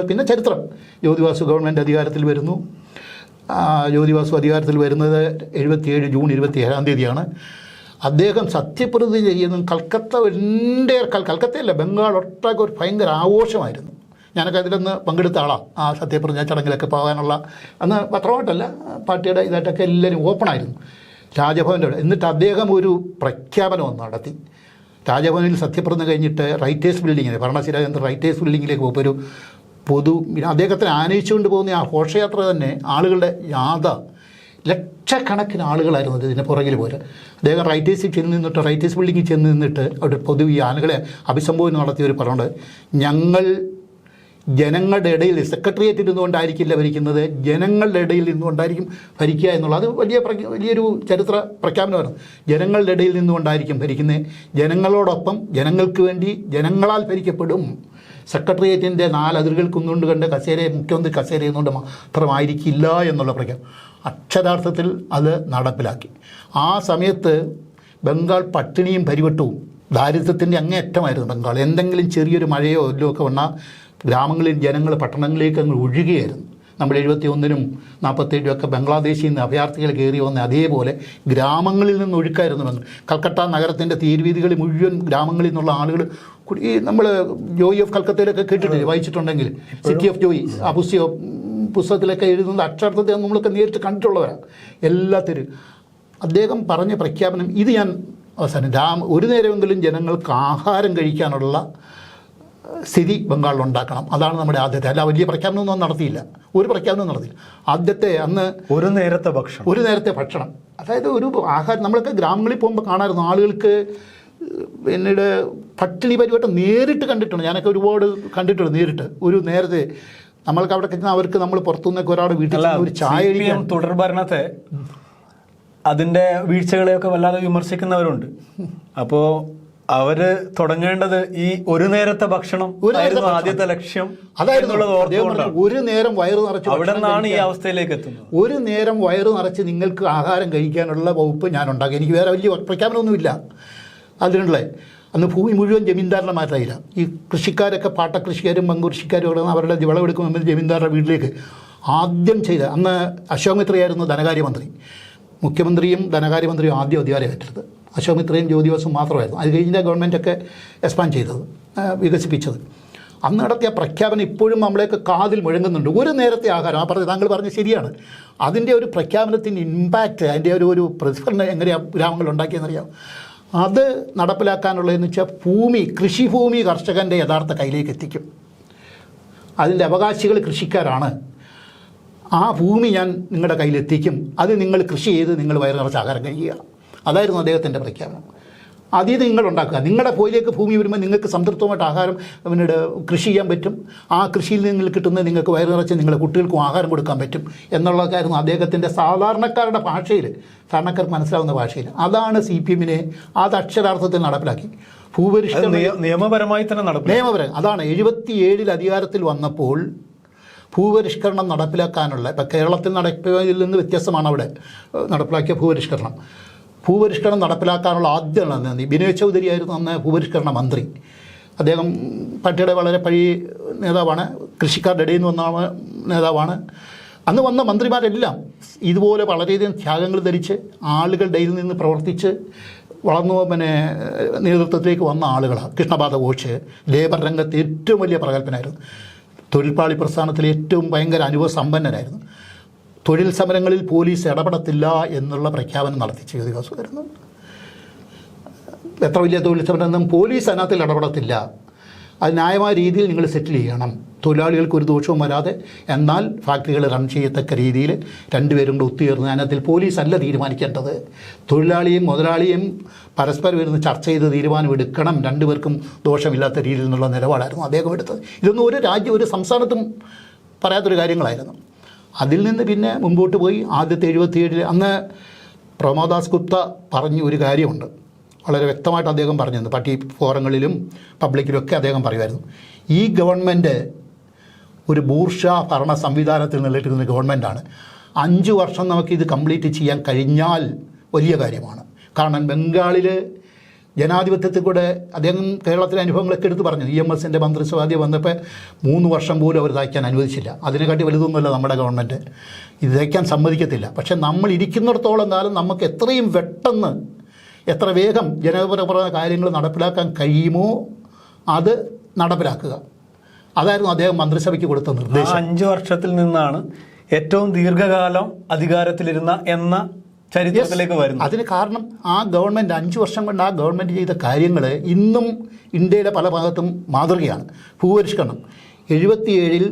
പിന്നെ ചരിത്രം, ജ്യോതിബാസു ഗവൺമെൻറ് അധികാരത്തിൽ വരുന്നു. ജ്യോതിബാസു അധികാരത്തിൽ വരുന്നത് 77 ജൂൺ 27-ാം തീയതിയാണ്. അദ്ദേഹം സത്യപ്രതിജ്ഞ ചെയ്യുന്നത് കൽക്കത്തയല്ല, ബംഗാൾ ഒട്ടാകെ ഒരു ഭയങ്കര ആഘോഷമായിരുന്നു. ഞാനൊക്കെ അതിലൊന്ന് പങ്കെടുത്ത ആളാണ്. ആ സത്യപ്രതിജ്ഞ ചടങ്ങിലൊക്കെ പോകാനുള്ള അന്ന് പത്രമായിട്ടല്ല, പാർട്ടിയുടെ ഇതായിട്ടൊക്കെ എല്ലാവരും ഓപ്പണായിരുന്നു രാജഭവൻ്റെ അവിടെ. എന്നിട്ട് അദ്ദേഹം ഒരു പ്രഖ്യാപനം നടത്തി. രാജഭവനിൽ സത്യപ്രതിജ്ഞ കഴിഞ്ഞിട്ട് റൈറ്റേഴ്സ് ബിൽഡിങ്ങിൽ, ഭരണശില കേന്ദ്ര റൈറ്റേഴ്സ് ബിൽഡിങ്ങിലേക്ക് പോകുമ്പോൾ ഒരു അദ്ദേഹത്തിന് ആനയിച്ചുകൊണ്ട് പോകുന്ന ആ ഘോഷയാത്ര തന്നെ ആളുകളുടെ യാത, ലക്ഷക്കണക്കിന് ആളുകളായിരുന്നു ഇതിൻ്റെ പുറകിൽ പോലെ. അദ്ദേഹം റൈറ്റേഴ്സ് ബിൽഡിങ്ങിൽ ചെന്ന് നിന്നിട്ട് അവിടെ പൊതുവെ ഈ ആളുകളെ അഭിസംബോധന നടത്തിയവർ പറഞ്ഞുകൊണ്ട്, ഞങ്ങൾ ജനങ്ങളുടെ ഇടയിൽ സെക്രട്ടേറിയറ്റിൽ നിന്നുകൊണ്ടായിരിക്കില്ല ഭരിക്കുന്നത്, ജനങ്ങളുടെ ഇടയിൽ നിന്നുകൊണ്ടായിരിക്കും ഭരിക്കുക എന്നുള്ളത്. അത് വലിയൊരു ചരിത്ര പ്രഖ്യാപനമായിരുന്നു. ജനങ്ങളുടെ ഇടയിൽ നിന്നുകൊണ്ടായിരിക്കും ഭരിക്കുന്നത്, ജനങ്ങളോടൊപ്പം ജനങ്ങൾക്ക് വേണ്ടി ജനങ്ങളാൽ ഭരിക്കപ്പെടും, സെക്രട്ടേറിയറ്റിൻ്റെ 4 അതിരുകൾക്കൊന്നുകൊണ്ട് കണ്ട് മുഖ്യമന്ത്രി കസേര എന്നുകൊണ്ട് മാത്രമായിരിക്കില്ല എന്നുള്ള പ്രഖ്യാപനം അക്ഷരാർത്ഥത്തിൽ അത് നടപ്പിലാക്കി. ആ സമയത്ത് ബംഗാൾ പട്ടിണിയും പരിവട്ടവും ദാരിദ്ര്യത്തിൻ്റെ അങ്ങേയറ്റമായിരുന്നു ബംഗാൾ. എന്തെങ്കിലും ചെറിയൊരു മഴയോ എല്ലോ ഒക്കെ വന്നാൽ ഗ്രാമങ്ങളിൽ ജനങ്ങൾ പട്ടണങ്ങളിലേക്ക് അങ്ങ് ഒഴുകുകയായിരുന്നു. നമ്മൾ 71-നും 47-നും ഒക്കെ ബംഗ്ലാദേശിൽ നിന്ന് അഭയാർത്ഥികൾ കയറി വന്ന അതേപോലെ ഗ്രാമങ്ങളിൽ നിന്ന് ഒഴുക്കായിരുന്നു. കൽക്കട്ട നഗരത്തിൻ്റെ തീർവീതികളിൽ മുഴുവൻ ഗ്രാമങ്ങളിൽ നിന്നുള്ള ആളുകൾ ഈ നമ്മൾ ജോയി ഓഫ് കൽക്കത്തയിലൊക്കെ കേട്ടിട്ടില്ലേ, വായിച്ചിട്ടുണ്ടെങ്കിൽ സിറ്റി ഓഫ് ജോയി, ആ പുസ്തകത്തിലൊക്കെ എഴുതുന്നത് അക്ഷരാർത്ഥത്തിൽ നമ്മളൊക്കെ നേരിട്ട് കണ്ടിട്ടുള്ളവരാണ് എല്ലാത്തിനും. അദ്ദേഹം പറഞ്ഞ പ്രഖ്യാപനം ഇത് ഞാൻ അവസാനം ഒരു നേരമെങ്കിലും ജനങ്ങൾക്ക് ആഹാരം കഴിക്കാനുള്ള സ്ഥിതി ബംഗാളിൽ ഉണ്ടാക്കണം. അതാണ് നമ്മുടെ ആദ്യത്തെ. അല്ല വലിയ പ്രഖ്യാപനമൊന്നും നടത്തിയില്ല, ഒരു പ്രഖ്യാപനവും നടത്തിയില്ല. ആദ്യത്തെ അന്ന് ഒരു നേരത്തെ ഭക്ഷണം, അതായത് ഒരു ആഹാരം. നമ്മളൊക്കെ ഗ്രാമങ്ങളിൽ പോകുമ്പോൾ കാണാമായിരുന്നു ആളുകൾക്ക് പിന്നീട് പട്ടിണി പരിവട്ടം നേരിട്ട് കണ്ടിട്ടുണ്ട്. ഞാനൊക്കെ ഒരുപാട് കണ്ടിട്ടുണ്ട് നേരിട്ട്. ഒരു നേരത്തെ നമ്മൾക്ക് അവിടെ കഴിഞ്ഞാൽ അവർക്ക് നമ്മൾ പുറത്തുനിന്നൊക്കെ ഒരാളുടെ വീട്ടിൽ ഒരു ചായ കഴിക്കാൻ, തുടർഭരണത്തെ അതിൻ്റെ വീഴ്ചകളെയൊക്കെ വല്ലാതെ വിമർശിക്കുന്നവരുണ്ട്. അപ്പോൾ അവര് തുടങ്ങേണ്ടത് ഈ ഒരു നേരത്തെ ഭക്ഷണം ആദ്യത്തെ ലക്ഷ്യം അതായിരുന്നു. ഒരു നേരം വയറ് നിറച്ച്, അവിടെ നിന്നാണ് ഈ അവസ്ഥയിലേക്ക് എത്തുന്നത്. ഒരു നേരം വയറ് നിറച്ച് നിങ്ങൾക്ക് ആഹാരം കഴിക്കാനുള്ള വകുപ്പ് ഞാൻ ഉണ്ടാക്കി. എനിക്ക് വേറെ വലിയ പ്രഖ്യാപനമൊന്നുമില്ല അതിനുള്ള. അന്ന് ഭൂമി മുഴുവൻ ജമീന്ദാറിൻ്റെ മാറ്റായില്ല. ഈ കൃഷിക്കാരൊക്കെ പാട്ടകൃഷിക്കാരും പങ്കുകൃഷിക്കാരും ഒക്കെ അവരുടെ വിളവെടുക്കുമ്പോൾ ജമീന്ദാറുടെ വീട്ടിലേക്ക് ആദ്യം ചെയ്ത, അന്ന് അശോക് മിത്രയായിരുന്നു ധനകാര്യമന്ത്രി. മുഖ്യമന്ത്രിയും ധനകാര്യമന്ത്രിയും ആദ്യം അധികാരമേറ്റത് അശോക് മിത്രയും ജ്യോതിബാസും മാത്രമായിരുന്നു. അത് കഴിഞ്ഞ ഗവൺമെൻറ്റൊക്കെ എക്സ്പാൻഡ് ചെയ്തത്, വികസിപ്പിച്ചത്. അന്ന് നടത്തിയ പ്രഖ്യാപനം ഇപ്പോഴും നമ്മളെയൊക്കെ കാതിൽ മുഴങ്ങുന്നുണ്ട്. ഒരു നേരത്തെ ആഹാരം, താങ്കൾ പറഞ്ഞ ശരിയാണ്. അതിൻ്റെ ഒരു പ്രഖ്യാപനത്തിൻ്റെ ഇമ്പാക്റ്റ്, അതിൻ്റെ ഒരു പ്രതിഫലനം എങ്ങനെയാണ് ഗ്രാമങ്ങൾ ഉണ്ടാക്കിയെന്നറിയാം. അത് നടപ്പിലാക്കാനുള്ളതെന്ന് വെച്ചാൽ കൃഷിഭൂമി കർഷകൻ്റെ യഥാർത്ഥ കയ്യിലേക്ക് എത്തിക്കും. അതിൻ്റെ അവകാശികൾ കൃഷിക്കാരാണ്. ആ ഭൂമി ഞാൻ നിങ്ങളുടെ കയ്യിലെത്തിക്കും, അത് നിങ്ങൾ കൃഷി ചെയ്ത് നിങ്ങൾ വയറ് നിറച്ച് ആഹാരം കഴിക്കുക. അതായിരുന്നു അദ്ദേഹത്തിൻ്റെ പ്രഖ്യാപനം. അതിൽ നിങ്ങൾ ഉണ്ടാക്കുക, നിങ്ങളുടെ പോയിലേക്ക് ഭൂമി വരുമ്പോൾ നിങ്ങൾക്ക് സംതൃപ്തമായിട്ട് ആഹാരം പിന്നീട് കൃഷി ചെയ്യാൻ പറ്റും. ആ കൃഷിയിൽ നിന്ന് കിട്ടുന്നത് നിങ്ങൾക്ക് വയറ് നിറച്ച് നിങ്ങളുടെ കുട്ടികൾക്കും ആഹാരം കൊടുക്കാൻ പറ്റും എന്നുള്ളതായിരുന്നു അദ്ദേഹത്തിൻ്റെ സാധാരണക്കാരുടെ ഭാഷയിൽ, സാധാരണക്കാർക്ക് മനസ്സിലാവുന്ന ഭാഷയിൽ. അതാണ് CPM-നെ അത് അക്ഷരാർത്ഥത്തിൽ നടപ്പിലാക്കി. നിയമപരമായി തന്നെ നിയമപരം അതാണ്. 77-ൽ അധികാരത്തിൽ വന്നപ്പോൾ ഭൂപരിഷ്കരണം നടപ്പിലാക്കാനുള്ള, ഇപ്പം കേരളത്തിൽ നടപ്പിൽ നിന്ന് വ്യത്യസ്തമാണ് അവിടെ നടപ്പിലാക്കിയ ഭൂപരിഷ്കരണം നടപ്പിലാക്കാനുള്ള ആദ്യമാണ് ബിനോയ് ചൗധരി ആയിരുന്നു അന്ന് ഭൂപരിഷ്കരണ മന്ത്രി. അദ്ദേഹം പാർട്ടിയുടെ വളരെ പഴയ നേതാവാണ്, കൃഷിക്കാരുടെ ഇടയിൽ നിന്ന് വന്ന നേതാവാണ്. അന്ന് വന്ന മന്ത്രിമാരെല്ലാം ഇതുപോലെ വളരെയധികം ത്യാഗങ്ങൾ ധരിച്ച് ആളുകളുടെ ഇടയിൽ നിന്ന് പ്രവർത്തിച്ച് വളർന്നു നേതൃത്വത്തിലേക്ക് വന്ന ആളുകളാണ്. കൃഷ്ണപാദ ഘോഷ് ലേബർ രംഗത്ത് ഏറ്റവും വലിയ പ്രഗത്ഭനായിരുന്നു. തൊഴിൽപ്പാളി പ്രസ്ഥാനത്തിൽ ഏറ്റവും ഭയങ്കര അനുഭവസമ്പന്നനായിരുന്നു. തൊഴിൽ സമരങ്ങളിൽ പോലീസ് ഇടപെടത്തില്ല എന്നുള്ള പ്രഖ്യാപനം നടത്തി ജ്യോതിബാസു വരുന്നു. എത്ര വലിയ തൊഴിൽ സമരം, പോലീസ് അതിനകത്തിൽ ഇടപെടത്തില്ല, അത് ന്യായമായ രീതിയിൽ നിങ്ങൾ സെറ്റിൽ ചെയ്യണം, തൊഴിലാളികൾക്ക് ഒരു ദോഷവും വരാതെ, എന്നാൽ ഫാക്ടറികൾ റൺ ചെയ്യത്തക്ക രീതിയിൽ രണ്ടുപേരും കൂടെ ഒത്തുചേർന്ന് അതിനകത്തിൽ പോലീസ് അല്ല തീരുമാനിക്കേണ്ടത്, തൊഴിലാളിയും മുതലാളിയും പരസ്പരം ഇരുന്ന് ചർച്ച ചെയ്ത് തീരുമാനമെടുക്കണം, രണ്ടുപേർക്കും ദോഷമില്ലാത്ത രീതിയിൽ നിന്നുള്ള നിലപാടായിരുന്നു അദ്ദേഹം എടുത്തത്. ഇതൊന്നും ഒരു സംസ്ഥാനത്തും പറയാത്തൊരു കാര്യങ്ങളായിരുന്നു. അതിൽ നിന്ന് പിന്നെ മുമ്പോട്ട് പോയി ആദ്യത്തെ 77-ൽ അന്ന് പ്രമോദാസ് ഗുപ്ത പറഞ്ഞ ഒരു കാര്യമുണ്ട്. വളരെ വ്യക്തമായിട്ട് അദ്ദേഹം പറഞ്ഞിരുന്നു. പാർട്ടി ഫോറങ്ങളിലും പബ്ലിക്കിലും ഒക്കെ അദ്ദേഹം പറയുമായിരുന്നു, ഈ ഗവൺമെൻറ് ഒരു ബൂർഷ ഭരണ സംവിധാനത്തിൽ നിലനിൽക്കുന്ന ഗവൺമെൻറ്റാണ്. 5 വർഷം നമുക്കിത് കംപ്ലീറ്റ് ചെയ്യാൻ കഴിഞ്ഞാൽ വലിയ കാര്യമാണ്. കാരണം ബംഗാളിൽ ജനാധിപത്യത്തിൽ കൂടെ അദ്ദേഹം കേരളത്തിലെ അനുഭവങ്ങളൊക്കെ എടുത്ത് പറഞ്ഞു. EMSൻ്റെ മന്ത്രിസഭാദ്യം വന്നപ്പോൾ 3 വർഷം പോലും അവർ തയ്ക്കാൻ അനുവദിച്ചില്ല. അതിനെക്കാട്ടി വലുതൊന്നുമല്ല നമ്മുടെ ഗവൺമെൻറ്, ഇത് തയ്ക്കാൻ സമ്മതിക്കത്തില്ല. പക്ഷേ നമ്മൾ ഇരിക്കുന്നിടത്തോളം കാലം നമുക്ക് എത്രയും പെട്ടെന്ന് എത്ര വേഗം ജനപരമായ കാര്യങ്ങൾ നടപ്പിലാക്കാൻ കഴിയുമോ അത് നടപ്പിലാക്കുക. അതായിരുന്നു അദ്ദേഹം മന്ത്രിസഭയ്ക്ക് കൊടുത്ത നിർദ്ദേശം. 5 വർഷത്തിൽ നിന്നാണ് ഏറ്റവും ദീർഘകാലം അധികാരത്തിലിരുന്ന എന്ന ചരിത്രത്തിലേക്ക് വരുന്നു. അതിന് കാരണം ആ ഗവൺമെൻറ് 5 വർഷം കൊണ്ട് ആ ഗവൺമെൻറ് ചെയ്ത കാര്യങ്ങൾ ഇന്നും ഇന്ത്യയിലെ പല ഭാഗത്തും മാതൃകയാണ്. ഭൂപരിഷ്കരണം 77-ൽ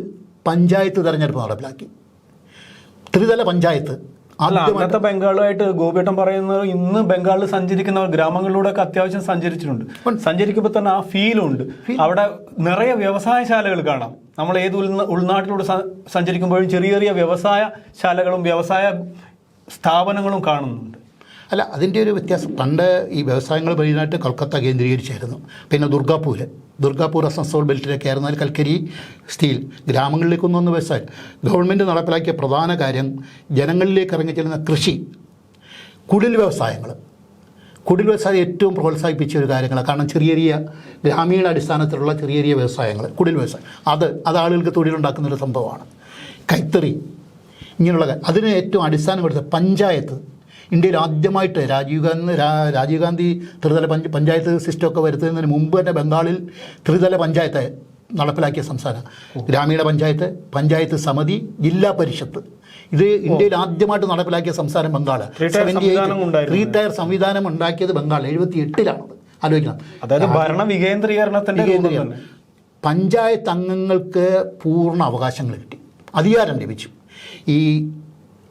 പഞ്ചായത്ത് തെരഞ്ഞെടുപ്പ് നടപ്പിലാക്കി. ത്രിതല പഞ്ചായത്ത്. അല്ല, അന്നത്തെ ബംഗാളുമായിട്ട് ഗോപിയേട്ടൻ പറയുന്നത് ഇന്ന് ബംഗാളിൽ സഞ്ചരിക്കുന്നവർ ഗ്രാമങ്ങളിലൂടെ ഒക്കെ അത്യാവശ്യം സഞ്ചരിച്ചിട്ടുണ്ട്. സഞ്ചരിക്കുമ്പോൾ തന്നെ ആ ഫീലുണ്ട്. അവിടെ നിറയെ വ്യവസായശാലകൾ കാണാം. നമ്മൾ ഏത് ഉൾനാട്ടിലൂടെ സഞ്ചരിക്കുമ്പോഴും ചെറിയ ചെറിയ വ്യവസായശാലകളും വ്യവസായ സ്ഥാപനങ്ങളും കാണുന്നുണ്ട്. അല്ല, അതിൻ്റെ ഒരു വ്യത്യാസം, പണ്ട് ഈ വ്യവസായങ്ങൾ മെയിനായിട്ട് കൊൽക്കത്ത കേന്ദ്രീകരിച്ചായിരുന്നു. പിന്നെ ദുർഗാപൂർ അസൻസോൾ ബെൽറ്റിലൊക്കെ ആയിരുന്നാൽ കൽക്കരി, സ്റ്റീൽ, ഗ്രാമങ്ങളിലേക്കൊന്നും ഒന്ന് വ്യവസായം. ഗവൺമെൻറ് നടപ്പിലാക്കിയ പ്രധാന കാര്യം ജനങ്ങളിലേക്ക് ഇറങ്ങിച്ചെല്ലുന്ന കൃഷി, കുടിൽ വ്യവസായങ്ങൾ. കുടിൽ വ്യവസായം ഏറ്റവും പ്രോത്സാഹിപ്പിച്ച ഒരു കാര്യങ്ങളാണ്. കാരണം ചെറിയ ഗ്രാമീണ അടിസ്ഥാനത്തിലുള്ള ചെറിയ വ്യവസായങ്ങൾ, കുടിൽ വ്യവസായം, അത് ആളുകൾക്ക് തൊഴിലുണ്ടാക്കുന്നൊരു സംഭവമാണ്. കൈത്തറി, ഇങ്ങനെയുള്ള അതിന് ഏറ്റവും അടിസ്ഥാനം കൊടുത്ത പഞ്ചായത്ത്. ഇന്ത്യയിൽ ആദ്യമായിട്ട് രാജീവ് ഗാന്ധി ത്രിതല പഞ്ചായത്ത് സിസ്റ്റമൊക്കെ വരുത്തുന്നതിന് മുമ്പ് തന്നെ ബംഗാളിൽ ത്രിതല പഞ്ചായത്ത് നടപ്പിലാക്കിയ സംസ്ഥാനം. ഗ്രാമീണ പഞ്ചായത്ത്, പഞ്ചായത്ത് സമിതി, ജില്ലാ പരിഷത്ത്. ഇത് ഇന്ത്യയിൽ ആദ്യമായിട്ട് നടപ്പിലാക്കിയ സംസ്ഥാനം ബംഗാൾ. 3 ടയർ സംവിധാനം ഉണ്ടാക്കിയത് ബംഗാൾ 78-ലാണ്. ആലോചിക്കണം. അതായത് ഭരണ വികേന്ദ്രീകരണത്തിന്റെ പഞ്ചായത്ത് അംഗങ്ങൾക്ക് പൂർണ്ണ അവകാശങ്ങൾ കിട്ടി, അധികാരം ലഭിച്ചു. ഈ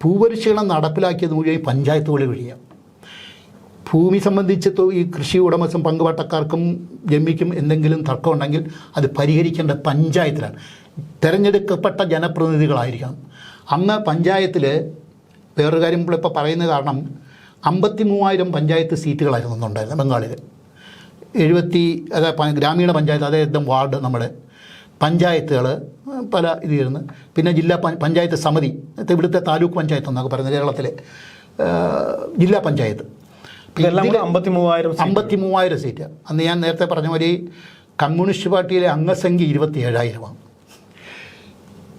ഭൂപരിഷ്കരണം നടപ്പിലാക്കിയത് മുഴുവൻ പഞ്ചായത്തുകൾ വഴിയാണ്. ഭൂമി സംബന്ധിച്ച് ഈ കൃഷി ഉടമസ്ഥം പങ്കുവട്ടക്കാർക്കും ജമ്മിക്കും എന്തെങ്കിലും തർക്കമുണ്ടെങ്കിൽ അത് പരിഹരിക്കേണ്ട പഞ്ചായത്തിലാണ്. തിരഞ്ഞെടുക്കപ്പെട്ട ജനപ്രതിനിധികളായിരിക്കണം. അന്ന് പഞ്ചായത്തിൽ വേറൊരു കാര്യം ഇപ്പോൾ പറയുന്നത്, കാരണം 53,000 പഞ്ചായത്ത് സീറ്റുകളായിരുന്നു അന്നുണ്ടായിരുന്നത് ബംഗാളിൽ. ഗ്രാമീണ പഞ്ചായത്ത്, അതായത് വാർഡ്, നമ്മുടെ പഞ്ചായത്തുകൾ പല ഇതിരുന്ന്, പിന്നെ ജില്ലാ പഞ്ചായത്ത് സമിതി, ഇവിടുത്തെ താലൂക്ക് പഞ്ചായത്ത് എന്നൊക്കെ പറയുന്നത് കേരളത്തിലെ ജില്ലാ പഞ്ചായത്ത്. 53,000 സീറ്റ്. അന്ന് ഞാൻ നേരത്തെ പറഞ്ഞ പോലെ കമ്മ്യൂണിസ്റ്റ് പാർട്ടിയിലെ അംഗസംഖ്യ 27,000-ആണ്.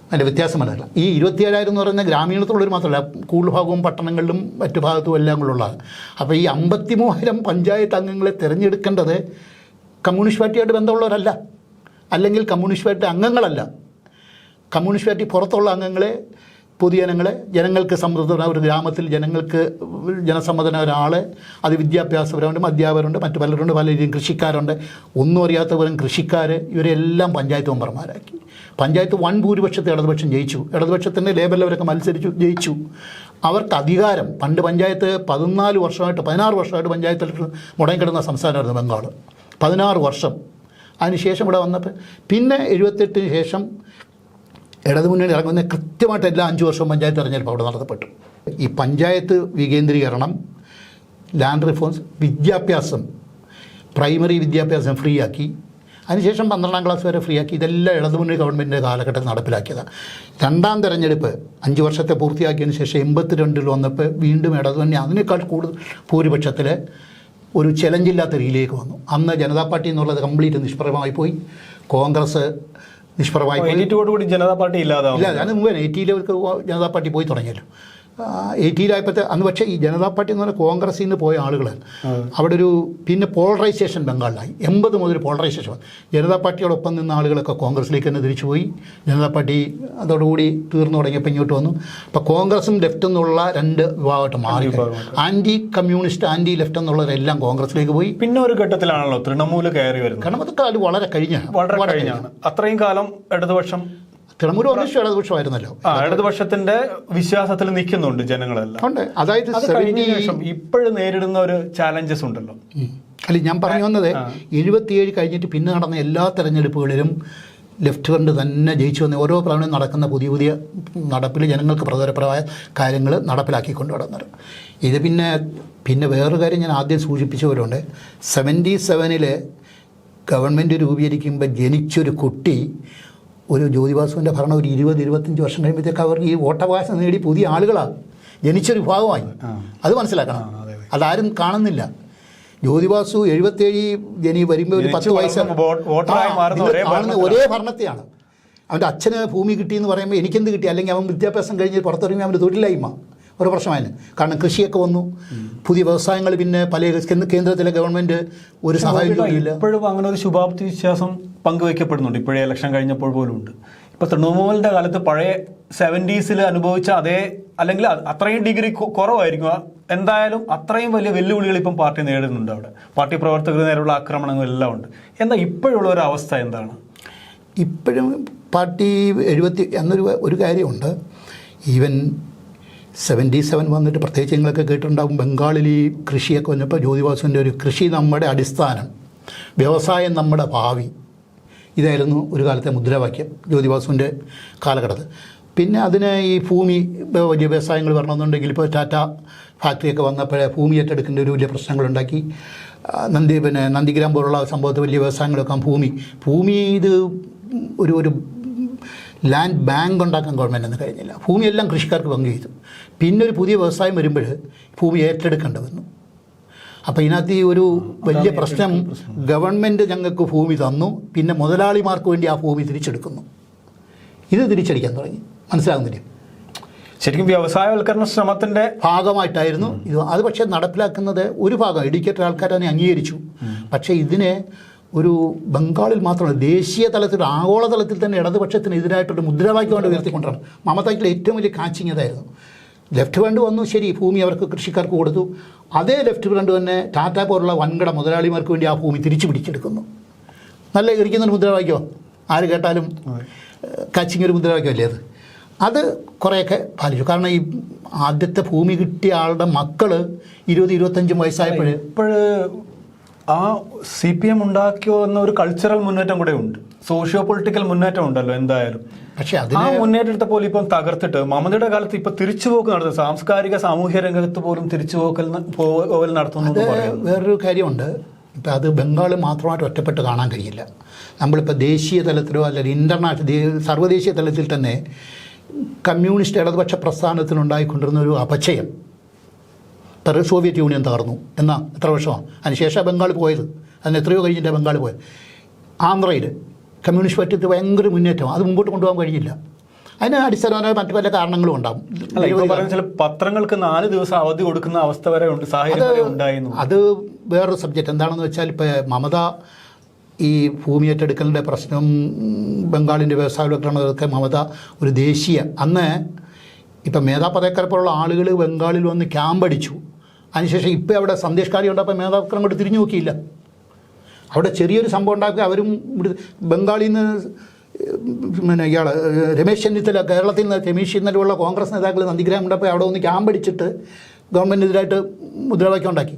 അതിൻ്റെ വ്യത്യാസം മനസ്സിലാക്കാം. ഈ 27,000 എന്ന് പറയുന്നത് ഗ്രാമീണത്തിലുള്ളവർ മാത്രമല്ല, കൂടുതൽ ഭാഗവും പട്ടണങ്ങളിലും മറ്റു ഭാഗത്തും എല്ലാം ഉള്ളതാണ്. അപ്പോൾ ഈ 53,000 പഞ്ചായത്ത് അംഗങ്ങളെ തിരഞ്ഞെടുക്കേണ്ടത് കമ്മ്യൂണിസ്റ്റ് പാർട്ടിയായിട്ട് ബന്ധമുള്ളവരല്ല, അല്ലെങ്കിൽ കമ്മ്യൂണിസ്റ്റ് പാർട്ടി അംഗങ്ങളല്ല. കമ്മ്യൂണിസ്റ്റ് പാർട്ടി പുറത്തുള്ള അംഗങ്ങളെ, പൊതുജനങ്ങളെ, ജനങ്ങൾക്ക് സമൃദ്ധമായ ഒരു ഗ്രാമത്തിൽ ജനങ്ങൾക്ക് ജനസമ്മതനായ ഒരാളെ, അത് വിദ്യാഭ്യാസപരമുണ്ട്, അധ്യാപകരുണ്ട്, മറ്റു പലരുണ്ട്, പലരും കൃഷിക്കാരുണ്ട്, ഒന്നും അറിയാത്തവരും കൃഷിക്കാർ, ഇവരെല്ലാം പഞ്ചായത്ത് മെമ്പർമാരാക്കി. പഞ്ചായത്ത് വൻ ഭൂരിപക്ഷത്തെ ഇടതുപക്ഷം ജയിച്ചു. ഇടതുപക്ഷത്തിൻ്റെ ലേബലിൽ അവരൊക്കെ മത്സരിച്ചു, ജയിച്ചു. അവർക്ക് അധികാരം. പണ്ട് പഞ്ചായത്ത് 16 വർഷമായിട്ട് പഞ്ചായത്തിൽ മുടങ്ങിക്കിടന്ന സംസ്ഥാനമായിരുന്നു ബംഗാൾ. 16 വർഷം. അതിനുശേഷം ഇവിടെ വന്നപ്പോൾ പിന്നെ 78-ന് ശേഷം ഇടതുമുന്നണി ഇറങ്ങുന്ന കൃത്യമായിട്ട് എല്ലാ 5 വർഷവും പഞ്ചായത്ത് തെരഞ്ഞെടുപ്പ് അവിടെ നടത്തപ്പെട്ടു. ഈ പഞ്ചായത്ത് വികേന്ദ്രീകരണം, ലാൻഡ് റിഫോംസ്, വിദ്യാഭ്യാസം, പ്രൈമറി വിദ്യാഭ്യാസം ഫ്രീ ആക്കി, അതിനുശേഷം 12ാം ക്ലാസ് വരെ ഫ്രീ ആക്കി. ഇതെല്ലാം ഇടതുമുന്നണി ഗവൺമെൻറ്റിൻ്റെ കാലഘട്ടത്തിൽ നടപ്പിലാക്കിയതാണ്. 2ാം തെരഞ്ഞെടുപ്പ് 5 വർഷത്തെ പൂർത്തിയാക്കിയതിന് ശേഷം 82-ൽ വന്നപ്പോൾ വീണ്ടും ഇടതുമുന്നണി അതിനേക്കാൾ കൂടുതൽ ഭൂരിപക്ഷത്തിൽ ഒരു ചലഞ്ചില്ലാത്ത രീതിയിലേക്ക് വന്നു. അന്ന് ജനതാ പാർട്ടി എന്നുള്ളത് കംപ്ലീറ്റ് നിഷ്പ്രഭമായി പോയി. കോൺഗ്രസ് നിഷ്പ്രഭമായി പോയി. 82 ജനതാ പാർട്ടി ഇല്ല. അതിന് മുമ്പ് 80-ലേക്ക് ജനതാ പാർട്ടി പോയി തുടങ്ങിയല്ലോ. 80-ലായപ്പോഴത്തെ അന്ന്. പക്ഷേ ഈ ജനതാ പാർട്ടി എന്ന് പറഞ്ഞാൽ കോൺഗ്രസിൽ നിന്ന് പോയ ആളുകൾ അവിടെ ഒരു പിന്നെ പോളറൈസേഷൻ ബംഗാളിലായി. 80 മുതൽ പോളറൈസേഷൻ. ജനതാ പാർട്ടിയോടൊപ്പം നിന്ന ആളുകളൊക്കെ കോൺഗ്രസിലേക്ക് തന്നെ തിരിച്ചു പോയി. ജനതാ പാർട്ടി അതോടുകൂടി തീർന്നു തുടങ്ങിയപ്പോൾ ഇങ്ങോട്ട് വന്നു. അപ്പോൾ കോൺഗ്രസും ലെഫ്റ്റ് എന്നുള്ള 2 വിഭാഗമായിട്ട് മാറി. ആൻറ്റി കമ്മ്യൂണിസ്റ്റ്, ആൻറ്റി ലെഫ്റ്റ് എന്നുള്ളവരെല്ലാം കോൺഗ്രസിലേക്ക് പോയി. പിന്നെ ഒരു ഘട്ടത്തിലാണല്ലോ തൃണമൂല് കയറി വരുന്നത്. കാരണം അതൊക്കെ അത് വളരെ കഴിഞ്ഞാണ്. അത്രയും കാലം ഇടതുപക്ഷം, തൃണമൂൽ ഒന്നിച്ചു ഇടതുപക്ഷമായിരുന്നല്ലോ. ഇടതുപക്ഷത്തിന്റെ വിശ്വാസത്തിൽ നിൽക്കുന്നുണ്ട് ജനങ്ങളെല്ലാം. ഉണ്ട്. അതായത് ഇപ്പോഴും നേരിടുന്ന ഒരു ചാലഞ്ചസ് ഉണ്ടല്ലോ. അല്ല, ഞാൻ പറഞ്ഞു വന്നത് 77 കഴിഞ്ഞിട്ട് പിന്നെ നടന്ന എല്ലാ തെരഞ്ഞെടുപ്പുകളിലും ലെഫ്റ്റ് ഫ്രണ്ട് തന്നെ ജയിച്ചു വന്ന ഓരോ പ്രാവശ്യം നടക്കുന്ന പുതിയ പുതിയ നടപ്പിൽ ജനങ്ങൾക്ക് പ്രയോജനപ്രദമായ കാര്യങ്ങൾ നടപ്പിലാക്കിക്കൊണ്ട് നടന്നത്. ഇത് പിന്നെ വേറൊരു കാര്യം ഞാൻ ആദ്യം സൂചിപ്പിച്ചവരുണ്ട്. 77 ഗവൺമെൻറ് രൂപീകരിക്കുമ്പോൾ ജനിച്ചൊരു കുട്ടി ഒരു ജ്യോതിബാസുവിൻ്റെ ഭരണം ഒരു 20-25 വർഷം കഴിയുമ്പോഴത്തേക്ക് അവർക്ക് ഈ വോട്ടവകാശം നേടി പുതിയ ആളുകളാണ് ജനിച്ചൊരു വിഭാഗമായി. അത് മനസ്സിലാക്കണം, അതാരും കാണുന്നില്ല. ജ്യോതിബാസു 77 വരുമ്പോൾ ഒരു 10 വയസ്സ് കാണുന്ന ഒരേ ഭരണത്തെയാണ്. അവൻ്റെ അച്ഛന് ഭൂമി കിട്ടിയെന്ന് പറയുമ്പോൾ എനിക്കെന്ത് കിട്ടി, അല്ലെങ്കിൽ അവൻ വിദ്യാഭ്യാസം കഴിഞ്ഞ് പുറത്തിറങ്ങി അവൻ്റെ തൊഴിലില്ലായ്മ ഒരു പ്രശ്നമായിരുന്നു. കാരണം കൃഷിയൊക്കെ വന്നു, പുതിയ വ്യവസായങ്ങൾ, പിന്നെ പല കേന്ദ്രത്തിലെ ഗവൺമെൻറ് ഒരു സഹായം ഇല്ല. ഇപ്പോഴും അങ്ങനെ ഒരു ശുഭാപ്തി വിശ്വാസം പങ്കുവയ്ക്കപ്പെടുന്നുണ്ട്. ഇപ്പോഴേ ഇലക്ഷൻ കഴിഞ്ഞപ്പോൾ പോലും ഉണ്ട്. ഇപ്പോൾ തൃണമൂലിൻ്റെ കാലത്ത് പഴയ 70s അനുഭവിച്ച അതേ, അല്ലെങ്കിൽ അത്രയും ഡിഗ്രി കുറവായിരിക്കും, എന്തായാലും അത്രയും വലിയ വെല്ലുവിളികൾ ഇപ്പം പാർട്ടി നേരിടുന്നുണ്ട്. അവിടെ പാർട്ടി പ്രവർത്തകർ നേരെയുള്ള ആക്രമണങ്ങളെല്ലാം ഉണ്ട്. എന്താ ഇപ്പോഴുള്ള ഒരു അവസ്ഥ എന്താണ്? ഇപ്പോഴും പാർട്ടി 70 എന്നൊരു കാര്യമുണ്ട്. ഈവൻ 77 വന്നിട്ട് പ്രത്യേകിച്ച് നിങ്ങളൊക്കെ കേട്ടിട്ടുണ്ടാകും, ബംഗാളിൽ ഈ കൃഷിയൊക്കെ വന്നപ്പോൾ ജ്യോതിബാസുവിൻ്റെ ഒരു കൃഷി നമ്മുടെ അടിസ്ഥാനം, വ്യവസായം നമ്മുടെ ഭാവി, ഇതായിരുന്നു ഒരു കാലത്തെ മുദ്രാവാക്യം ജ്യോതിബാസുവിൻ്റെ കാലഘട്ടത്തിൽ. പിന്നെ അതിന് ഈ ഭൂമി വലിയ വ്യവസായങ്ങൾ വരണമെന്നുണ്ടെങ്കിൽ ഇപ്പോൾ ടാറ്റ ഫാക്ടറിയൊക്കെ വന്നപ്പോഴേ ഭൂമി ഏറ്റെടുക്കേണ്ട ഒരു വലിയ പ്രശ്നങ്ങളുണ്ടാക്കി. നന്ദിഗ്രാം പോലുള്ള സംഭവത്തിൽ വലിയ വ്യവസായങ്ങളൊക്കെ ഭൂമി ഇത് ഒരു ലാൻഡ് ബാങ്ക് ഉണ്ടാക്കാൻ ഗവൺമെൻറ്റിന് കഴിഞ്ഞില്ല. ഭൂമിയെല്ലാം കൃഷിക്കാർക്ക് പങ്കു ചെയ്തു. പിന്നെ ഒരു പുതിയ വ്യവസായം വരുമ്പോൾ ഭൂമി ഏറ്റെടുക്കേണ്ടി വന്നു. അപ്പോൾ ഇതിനകത്ത് ഈ ഒരു വലിയ പ്രശ്നം, ഗവൺമെൻറ് ഞങ്ങൾക്ക് ഭൂമി തന്നു, പിന്നെ മുതലാളിമാർക്ക് വേണ്ടി ആ ഭൂമി തിരിച്ചെടുക്കുന്നു. ഇത് തിരിച്ചടിക്കാൻ തുടങ്ങി. മനസ്സിലാകുന്നില്ല? ശരിക്കും വ്യവസായവൽക്കരണ ശ്രമത്തിൻ്റെ ഭാഗമായിട്ടായിരുന്നു ഇത്. അത് പക്ഷേ നടപ്പിലാക്കുന്നത് ഒരു ഭാഗം എഡ്യൂക്കേറ്റഡ് ആൾക്കാർ തന്നെ അംഗീകരിച്ചു. പക്ഷേ ഇതിനെ ഒരു ബംഗാളിൽ മാത്രമല്ല, ദേശീയ തലത്തിൽ, ആഗോളതലത്തിൽ തന്നെ ഇടതുപക്ഷത്തിന് എതിരായിട്ടൊരു മുദ്രാവാക്യമായിട്ട് ഉയർത്തിക്കൊണ്ടാണ്. മമതയ്ക്കുള്ള ഏറ്റവും വലിയ കാച്ചിങ് അതായിരുന്നു. ലെഫ്റ്റ് ഫ്രണ്ട് വന്നു, ശരി, ഭൂമി അവർക്ക് കൃഷിക്കാർക്ക് കൊടുത്തു. അതേ ലെഫ്റ്റ് ഫ്രണ്ട് തന്നെ ടാറ്റ പോലുള്ള വൻകിട മുതലാളിമാർക്ക് വേണ്ടി ആ ഭൂമി തിരിച്ചു പിടിച്ചെടുക്കുന്നു. നല്ല ഇരിക്കുന്നൊരു മുദ്രാവാക്യമോ, ആര് കേട്ടാലും കാച്ചിങ് ഒരു മുദ്രാവാക്യമല്ലേ അത് കുറേയൊക്കെ പാലിച്ചു. കാരണം ഈ ആദ്യത്തെ ഭൂമി കിട്ടിയ ആളുടെ മക്കൾ 20-25 വയസ്സായപ്പോഴേ ആ CPM ഉണ്ടാക്കിയോ എന്ന ഒരു കൾച്ചറൽ മുന്നേറ്റം കൂടെ ഉണ്ട്, സോഷ്യോ പൊളിറ്റിക്കൽ മുന്നേറ്റം ഉണ്ടല്ലോ എന്തായാലും. പക്ഷേ ആ മുന്നേറ്റത്തെ പോലും ഇപ്പം തകർത്തിട്ട് മമതയുടെ കാലത്ത് ഇപ്പം തിരിച്ചുപോക്ക് നടത്തുന്നത്, സാംസ്കാരിക സാമൂഹ്യ രംഗത്ത് പോലും തിരിച്ചുപോക്കൽ നടത്തുന്നു. വേറൊരു കാര്യമുണ്ട്. ഇപ്പം അത് ബംഗാൾ മാത്രമായിട്ട് ഒറ്റപ്പെട്ട് കാണാൻ കഴിയില്ല. നമ്മളിപ്പോൾ ദേശീയ തലത്തിലോ അല്ലെങ്കിൽ ഇൻ്റർനാഷണൽ സർവ്വദേശീയ തലത്തിൽ തന്നെ കമ്മ്യൂണിസ്റ്റ് ഇടതുപക്ഷ പ്രസ്ഥാനത്തിനുണ്ടായിക്കൊണ്ടിരുന്ന ഒരു അപചയം. സോവിയറ്റ് യൂണിയൻ തകർന്നു എന്നാ എത്ര വർഷമാണ്, അതിനുശേഷം ബംഗാൾ പോയത്, അതിന് എത്രയോ കഴിഞ്ഞിട്ട് ബംഗാൾ പോയത്. ആന്ധ്രയിൽ കമ്മ്യൂണിസ്റ്റ് പാർട്ടിക്ക് ഭയങ്കര മുന്നേറ്റം, അത് മുമ്പോട്ട് കൊണ്ടുപോകാൻ കഴിഞ്ഞില്ല. അതിന് അടിസ്ഥാനപരമായ മറ്റു പല കാരണങ്ങളും ഉണ്ടാകും. ചില പത്രങ്ങൾക്ക് 4 ദിവസം അവധി കൊടുക്കുന്ന അവസ്ഥ വരെ ഉണ്ട്, സാഹചര്യം ഉണ്ടായിരുന്നു. അത് വേറൊരു സബ്ജക്റ്റ്. എന്താണെന്ന് വെച്ചാൽ ഇപ്പോൾ മമത ഈ ഭൂമി ഏറ്റെടുക്കലിൻ്റെ പ്രശ്നം, ബംഗാളിൻ്റെ വ്യവസായവൽക്കരണമൊക്കെ മമത ഒരു ദേശീയ, അന്ന് ഇപ്പം മേധാ പതേക്കർ പോലുള്ള ആളുകൾ ബംഗാളിൽ വന്ന് ക്യാമ്പടിച്ചു. അതിനുശേഷം ഇപ്പോൾ അവിടെ സന്ദേശകാരി ഉണ്ടപ്പോൾ മേധാ പതേക്കർ അങ്ങോട്ട് തിരിഞ്ഞു നോക്കിയില്ല. അവിടെ ചെറിയൊരു സംഭവം ഉണ്ടാക്കി അവരും ബംഗാളിൽ നിന്ന് പിന്നെ ഇയാൾ രമേശ് ചെന്നിത്തല, കേരളത്തിൽ നിന്ന് രമേശ് ചെന്നിത്തലയുള്ള കോൺഗ്രസ് നേതാക്കൾ നന്ദിഗ്രാം ഉണ്ടപ്പോൾ അവിടെ ഒന്ന് ക്യാമ്പടിച്ചിട്ട് ഗവൺമെൻറ്റിനെതിരായിട്ട് മുദ്രാവാക്യം ഉണ്ടാക്കി.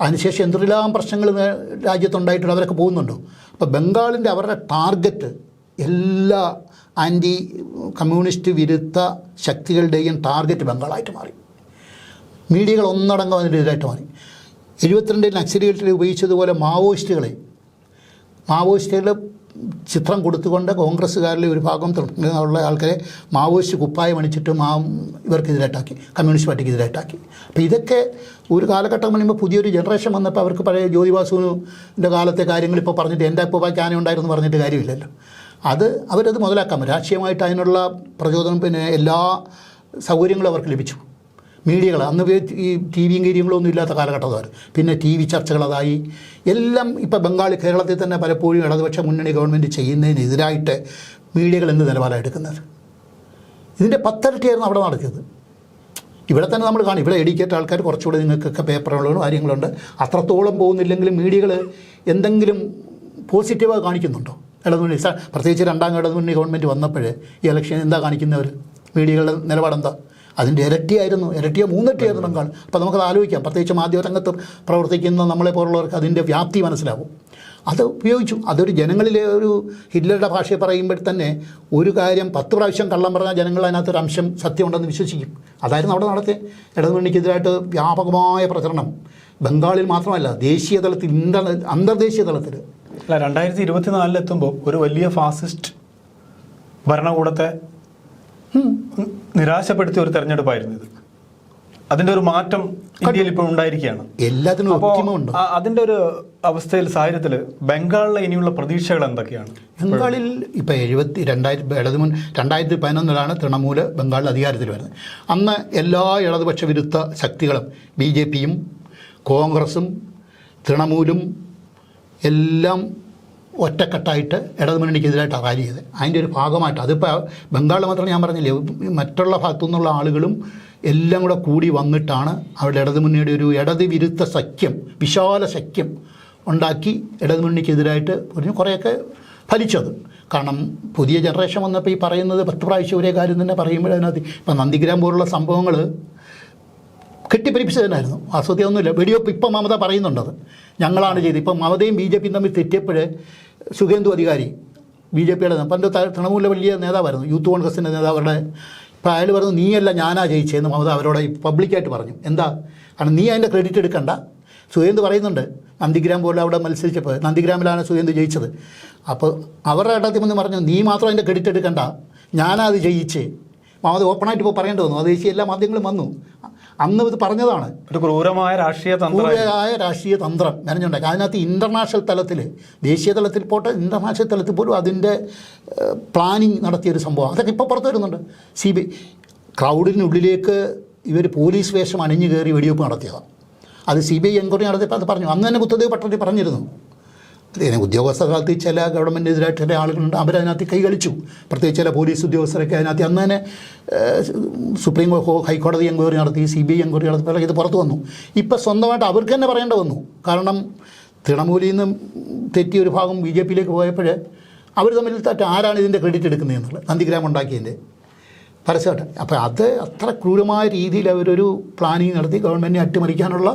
അതിനുശേഷം എന്തെല്ലാം പ്രശ്നങ്ങൾ രാജ്യത്തുണ്ടായിട്ടുണ്ട്, അവരൊക്കെ പോകുന്നുണ്ടോ? അപ്പോൾ ബംഗാളിൻ്റെ അവരുടെ ടാർഗറ്റ് എല്ലാ ആൻറ്റി കമ്മ്യൂണിസ്റ്റ് വിരുദ്ധ ശക്തികളുടെയും ടാർഗറ്റ് ബംഗാളായിട്ട് മാറി. മീഡിയകൾ ഒന്നടങ്കം അതിനെതിരായിട്ട് മാറി. 72 നക്സലുകളിൽ ഉപയോഗിച്ചതുപോലെ മാവോയിസ്റ്റുകളുടെ ചിത്രം കൊടുത്തുകൊണ്ട് കോൺഗ്രസ്സുകാരിലെ ഒരു ഭാഗം ഉള്ള ആൾക്കാരെ മാവോയിസ്റ്റ് കുപ്പായം അണിച്ചിട്ട് ഇവർക്കെതിരായിട്ടാക്കി, കമ്മ്യൂണിസ്റ്റ് പാർട്ടിക്കെതിരായിട്ടാക്കി. അപ്പോൾ ഇതൊക്കെ ഒരു കാലഘട്ടം കഴിയുമ്പോൾ പുതിയൊരു ജനറേഷൻ വന്നപ്പോൾ അവർക്ക് പഴയ ജ്യോതിബാസുവിൻ്റെ കാലത്തെ കാര്യങ്ങൾ ഇപ്പോൾ പറഞ്ഞിട്ട് എൻ്റെ അപ്പൂപ്പായ്ക്ക് ആന ഉണ്ടായിരുന്നു പറഞ്ഞിട്ട് കാര്യമില്ലല്ലോ. അവരത് മുതലാക്കാം. രാഷ്ട്രീയമായിട്ട് അതിനുള്ള പ്രചോദനം, പിന്നെ എല്ലാ സൗകര്യങ്ങളും അവർക്ക് ലഭിച്ചു. മീഡിയകൾ അന്ന് ഈ TVയും കാര്യങ്ങളൊന്നും ഇല്ലാത്ത കാലഘട്ടമാണ്. പിന്നെ TV ചർച്ചകളതായി എല്ലാം. ഇപ്പോൾ കേരളത്തിൽ തന്നെ പലപ്പോഴും ഇടതുപക്ഷ മുന്നണി ഗവൺമെൻറ് ചെയ്യുന്നതിനെതിരായിട്ട് മീഡിയകൾ എന്ത് നിലപാടാണ് എടുക്കുന്നത്? ഇതിൻ്റെ 10 ഇരട്ടിയായിരുന്നു അവിടെ നടത്തിയത്. ഇവിടെ തന്നെ നമ്മൾ കാണും. ഇവിടെ എഡ്യൂക്കേറ്റഡ് ആൾക്കാർ കുറച്ചുകൂടെ നിങ്ങൾക്കൊക്കെ പേപ്പറുകളും കാര്യങ്ങളുണ്ട്. അത്രത്തോളം പോകുന്നില്ലെങ്കിലും മീഡിയകൾ എന്തെങ്കിലും പോസിറ്റീവായി കാണിക്കുന്നുണ്ടോ? ഇടതുമുന്നണി പ്രത്യേകിച്ച് 2ാം ഇടതുമുന്നണി ഗവൺമെൻറ് വന്നപ്പോഴേ ഈ ഇലക്ഷൻ എന്താ കാണിക്കുന്നവർ? മീഡിയകളുടെ നിലപാടെന്താ? അതിൻ്റെ ഇരട്ടിയോ 3 ഇരട്ടിയായിരുന്നു ബംഗാൾ. അപ്പോൾ നമുക്കത് ആലോചിക്കാം. പ്രത്യേകിച്ച് മാധ്യമരംഗത്ത് പ്രവർത്തിക്കുന്ന നമ്മളെ പോലുള്ളവർക്ക് അതിൻ്റെ വ്യാപ്തി മനസ്സിലാവും. അത് ഉപയോഗിച്ചു. അതൊരു ജനങ്ങളിലെ ഒരു ഹിറ്റ്ലറുടെ ഭാഷയെ പറയുമ്പോൾ തന്നെ ഒരു കാര്യം 10 പ്രാവശ്യം കള്ളം പറഞ്ഞാൽ ജനങ്ങൾ അതിനകത്തൊരു അംശം സത്യമുണ്ടെന്ന് വിശ്വസിക്കും. അതായിരുന്നു അവിടെ നടത്തിയ ഇടതുമുന്നണിക്കെതിരായിട്ട് വ്യാപകമായ പ്രചരണം. ബംഗാളിൽ മാത്രമല്ല, ദേശീയ തലത്തിൽ, അന്തർദേശീയ തലത്തിൽ. അല്ല, 2024 എത്തുമ്പോൾ ഒരു വലിയ ഫാസിസ്റ്റ് ഭരണകൂടത്തെ നിരാശപ്പെടുത്തിയ ഒരു തെരഞ്ഞെടുപ്പായിരുന്നു ഇത്. അതിന്റെ ഒരു മാറ്റം ഇന്ത്യയിൽ ഇപ്പോൾ ഉണ്ടായിരിക്കുകയാണ്. എല്ലാത്തിനും ഒപ്റ്റിമമുണ്ട്. അതിന്റെ ഒരു അവസ്ഥയിൽ, സാഹചര്യത്തിൽ ബംഗാളിലെ ഇനിയുള്ള പ്രതീക്ഷകൾ എന്തൊക്കെയാണ്? ബംഗാളിൽ ഇപ്പം 2011 തൃണമൂല് ബംഗാളിൽ അധികാരത്തിൽ വരുന്നത്. അന്ന് എല്ലാ ഇടതുപക്ഷ വിരുദ്ധ ശക്തികളും BJPയും കോൺഗ്രസും തൃണമൂലും എല്ലാം ഒറ്റക്കെട്ടായിട്ട് ഇടതുമുന്നണിക്കെതിരായിട്ട് റാലി ചെയ്ത് അതിൻ്റെ ഒരു ഭാഗമായിട്ട്, അതിപ്പോൾ ബംഗാളിൽ മാത്രം ഞാൻ പറഞ്ഞില്ലേ, മറ്റുള്ള ഭാഗത്തു നിന്നുള്ള ആളുകളും എല്ലാം കൂടെ കൂടി വന്നിട്ടാണ് അവിടെ ഇടതുമുന്നണിയുടെ ഒരു ഇടത് വിരുദ്ധ സഖ്യം, വിശാല സഖ്യം ഉണ്ടാക്കി ഇടതുമുന്നണിക്കെതിരായിട്ട് പറഞ്ഞു കുറേയൊക്കെ ഫലിച്ചത്. കാരണം പുതിയ ജനറേഷൻ വന്നപ്പോൾ ഈ പറയുന്നത് 10 പ്രാവശ്യം ഒരേ കാര്യം തന്നെ പറയുമ്പോൾ അതിനകത്ത് ഇപ്പം നന്ദിഗ്രാം പോലുള്ള സംഭവങ്ങൾ കെട്ടിപ്പരിപ്പിച്ചതിനായിരുന്നു. അസത്യമൊന്നുമില്ല. വെടിവെപ്പ് ഇപ്പം മമത പറയുന്നുണ്ടത് ഞങ്ങളാണ് ചെയ്തത്. ഇപ്പം മമതയും BJPയും തമ്മിൽ തെറ്റിയപ്പോൾ സുഖേന്ദു അധികാരി BJPയുടെ പണ്ട് തൃണമൂലിലെ വലിയ നേതാവായിരുന്നു, യൂത്ത് കോൺഗ്രസിൻ്റെ നേതാവരുടെ. ഇപ്പോൾ അയാൾ പറഞ്ഞു നീയല്ല ഞാനാ ജയിച്ചതെന്ന് മമത അവരോട് പബ്ലിക്കായിട്ട് പറഞ്ഞു. എന്താ? കാരണം നീ അതിൻ്റെ ക്രെഡിറ്റ് എടുക്കണ്ട. സുഖേന്ദു പറയുന്നുണ്ട് നന്ദിഗ്രാം പോലെ അവിടെ മത്സരിച്ചപ്പോൾ നന്ദിഗ്രാമിലാണ് സുഖേന്ദു ജയിച്ചത്. അപ്പോൾ അവരുടെ ഇടത്തിൽ വന്ന് പറഞ്ഞു നീ മാത്രം അതിൻ്റെ ക്രെഡിറ്റ് എടുക്കണ്ട, ഞാനത് ജയിച്ച്. മമത ഓപ്പണായിട്ട് ഇപ്പോൾ പറയേണ്ടി വന്നു. അത് എല്ലാ മാധ്യമങ്ങളും വന്നു. അന്ന് ഇത് പറഞ്ഞതാണ്. ഒരു ക്രൂരമായ രാഷ്ട്രീയ തന്ത്രം മെനഞ്ഞുണ്ടാക്കി. അതിനകത്ത് ഇൻ്റർനാഷണൽ തലത്തിൽ, ദേശീയ തലത്തിൽ പോട്ടെ, ഇൻ്റർനാഷണൽ തലത്തിൽ പോലും അതിൻ്റെ പ്ലാനിങ് നടത്തിയൊരു സംഭവം. അതൊക്കെ ഇപ്പോൾ പുറത്തു വരുന്നുണ്ട്. ക്രൗഡിനുള്ളിലേക്ക് ഇവർ പോലീസ് വേഷം അണിഞ്ഞു കയറി വെടിവെപ്പ് നടത്തിയതാണ്. അത് CBI എൻക്വയറി നടത്തിയപ്പോൾ അത് പറഞ്ഞു. അന്ന് തന്നെ ബുദ്ധദേവ് പട്ടണത്തിൽ പറഞ്ഞിരുന്നു. അതിന് ഉദ്യോഗസ്ഥ കാലത്ത് ചില ഗവൺമെൻറ്റിനെതിരായിട്ട് ചില ആളുകളുണ്ട്, അവരതിനകത്ത് കൈകളിച്ചു. പ്രത്യേകിച്ച് ചില പോലീസ് ഉദ്യോഗസ്ഥരൊക്കെ അതിനകത്ത് അന്ന് തന്നെ സുപ്രീം ഹൈക്കോടതി എൻക്വയറി നടത്തി, CBI എൻക്വയറി നടത്തിയപ്പോൾ ഇത് പുറത്തു വന്നു. ഇപ്പം സ്വന്തമായിട്ട് അവർക്ക് തന്നെ പറയേണ്ടി വന്നു. കാരണം തൃണമൂലിൽ നിന്ന് തെറ്റിയ ഒരു ഭാഗം BJPയിലേക്ക് പോയപ്പോൾ അവർ തമ്മിൽ ആരാണ് ഇതിൻ്റെ ക്രെഡിറ്റ് എടുക്കുന്നതെന്നുള്ളത്, നന്ദിഗ്രാം ഉണ്ടാക്കിയതിൻ്റെ പരസ്യമായിട്ട്. അപ്പോൾ അത് അത്ര ക്രൂരമായ രീതിയിൽ അവരൊരു പ്ലാനിങ് നടത്തി ഗവൺമെൻറ്റിനെ അട്ടിമറിക്കാനുള്ള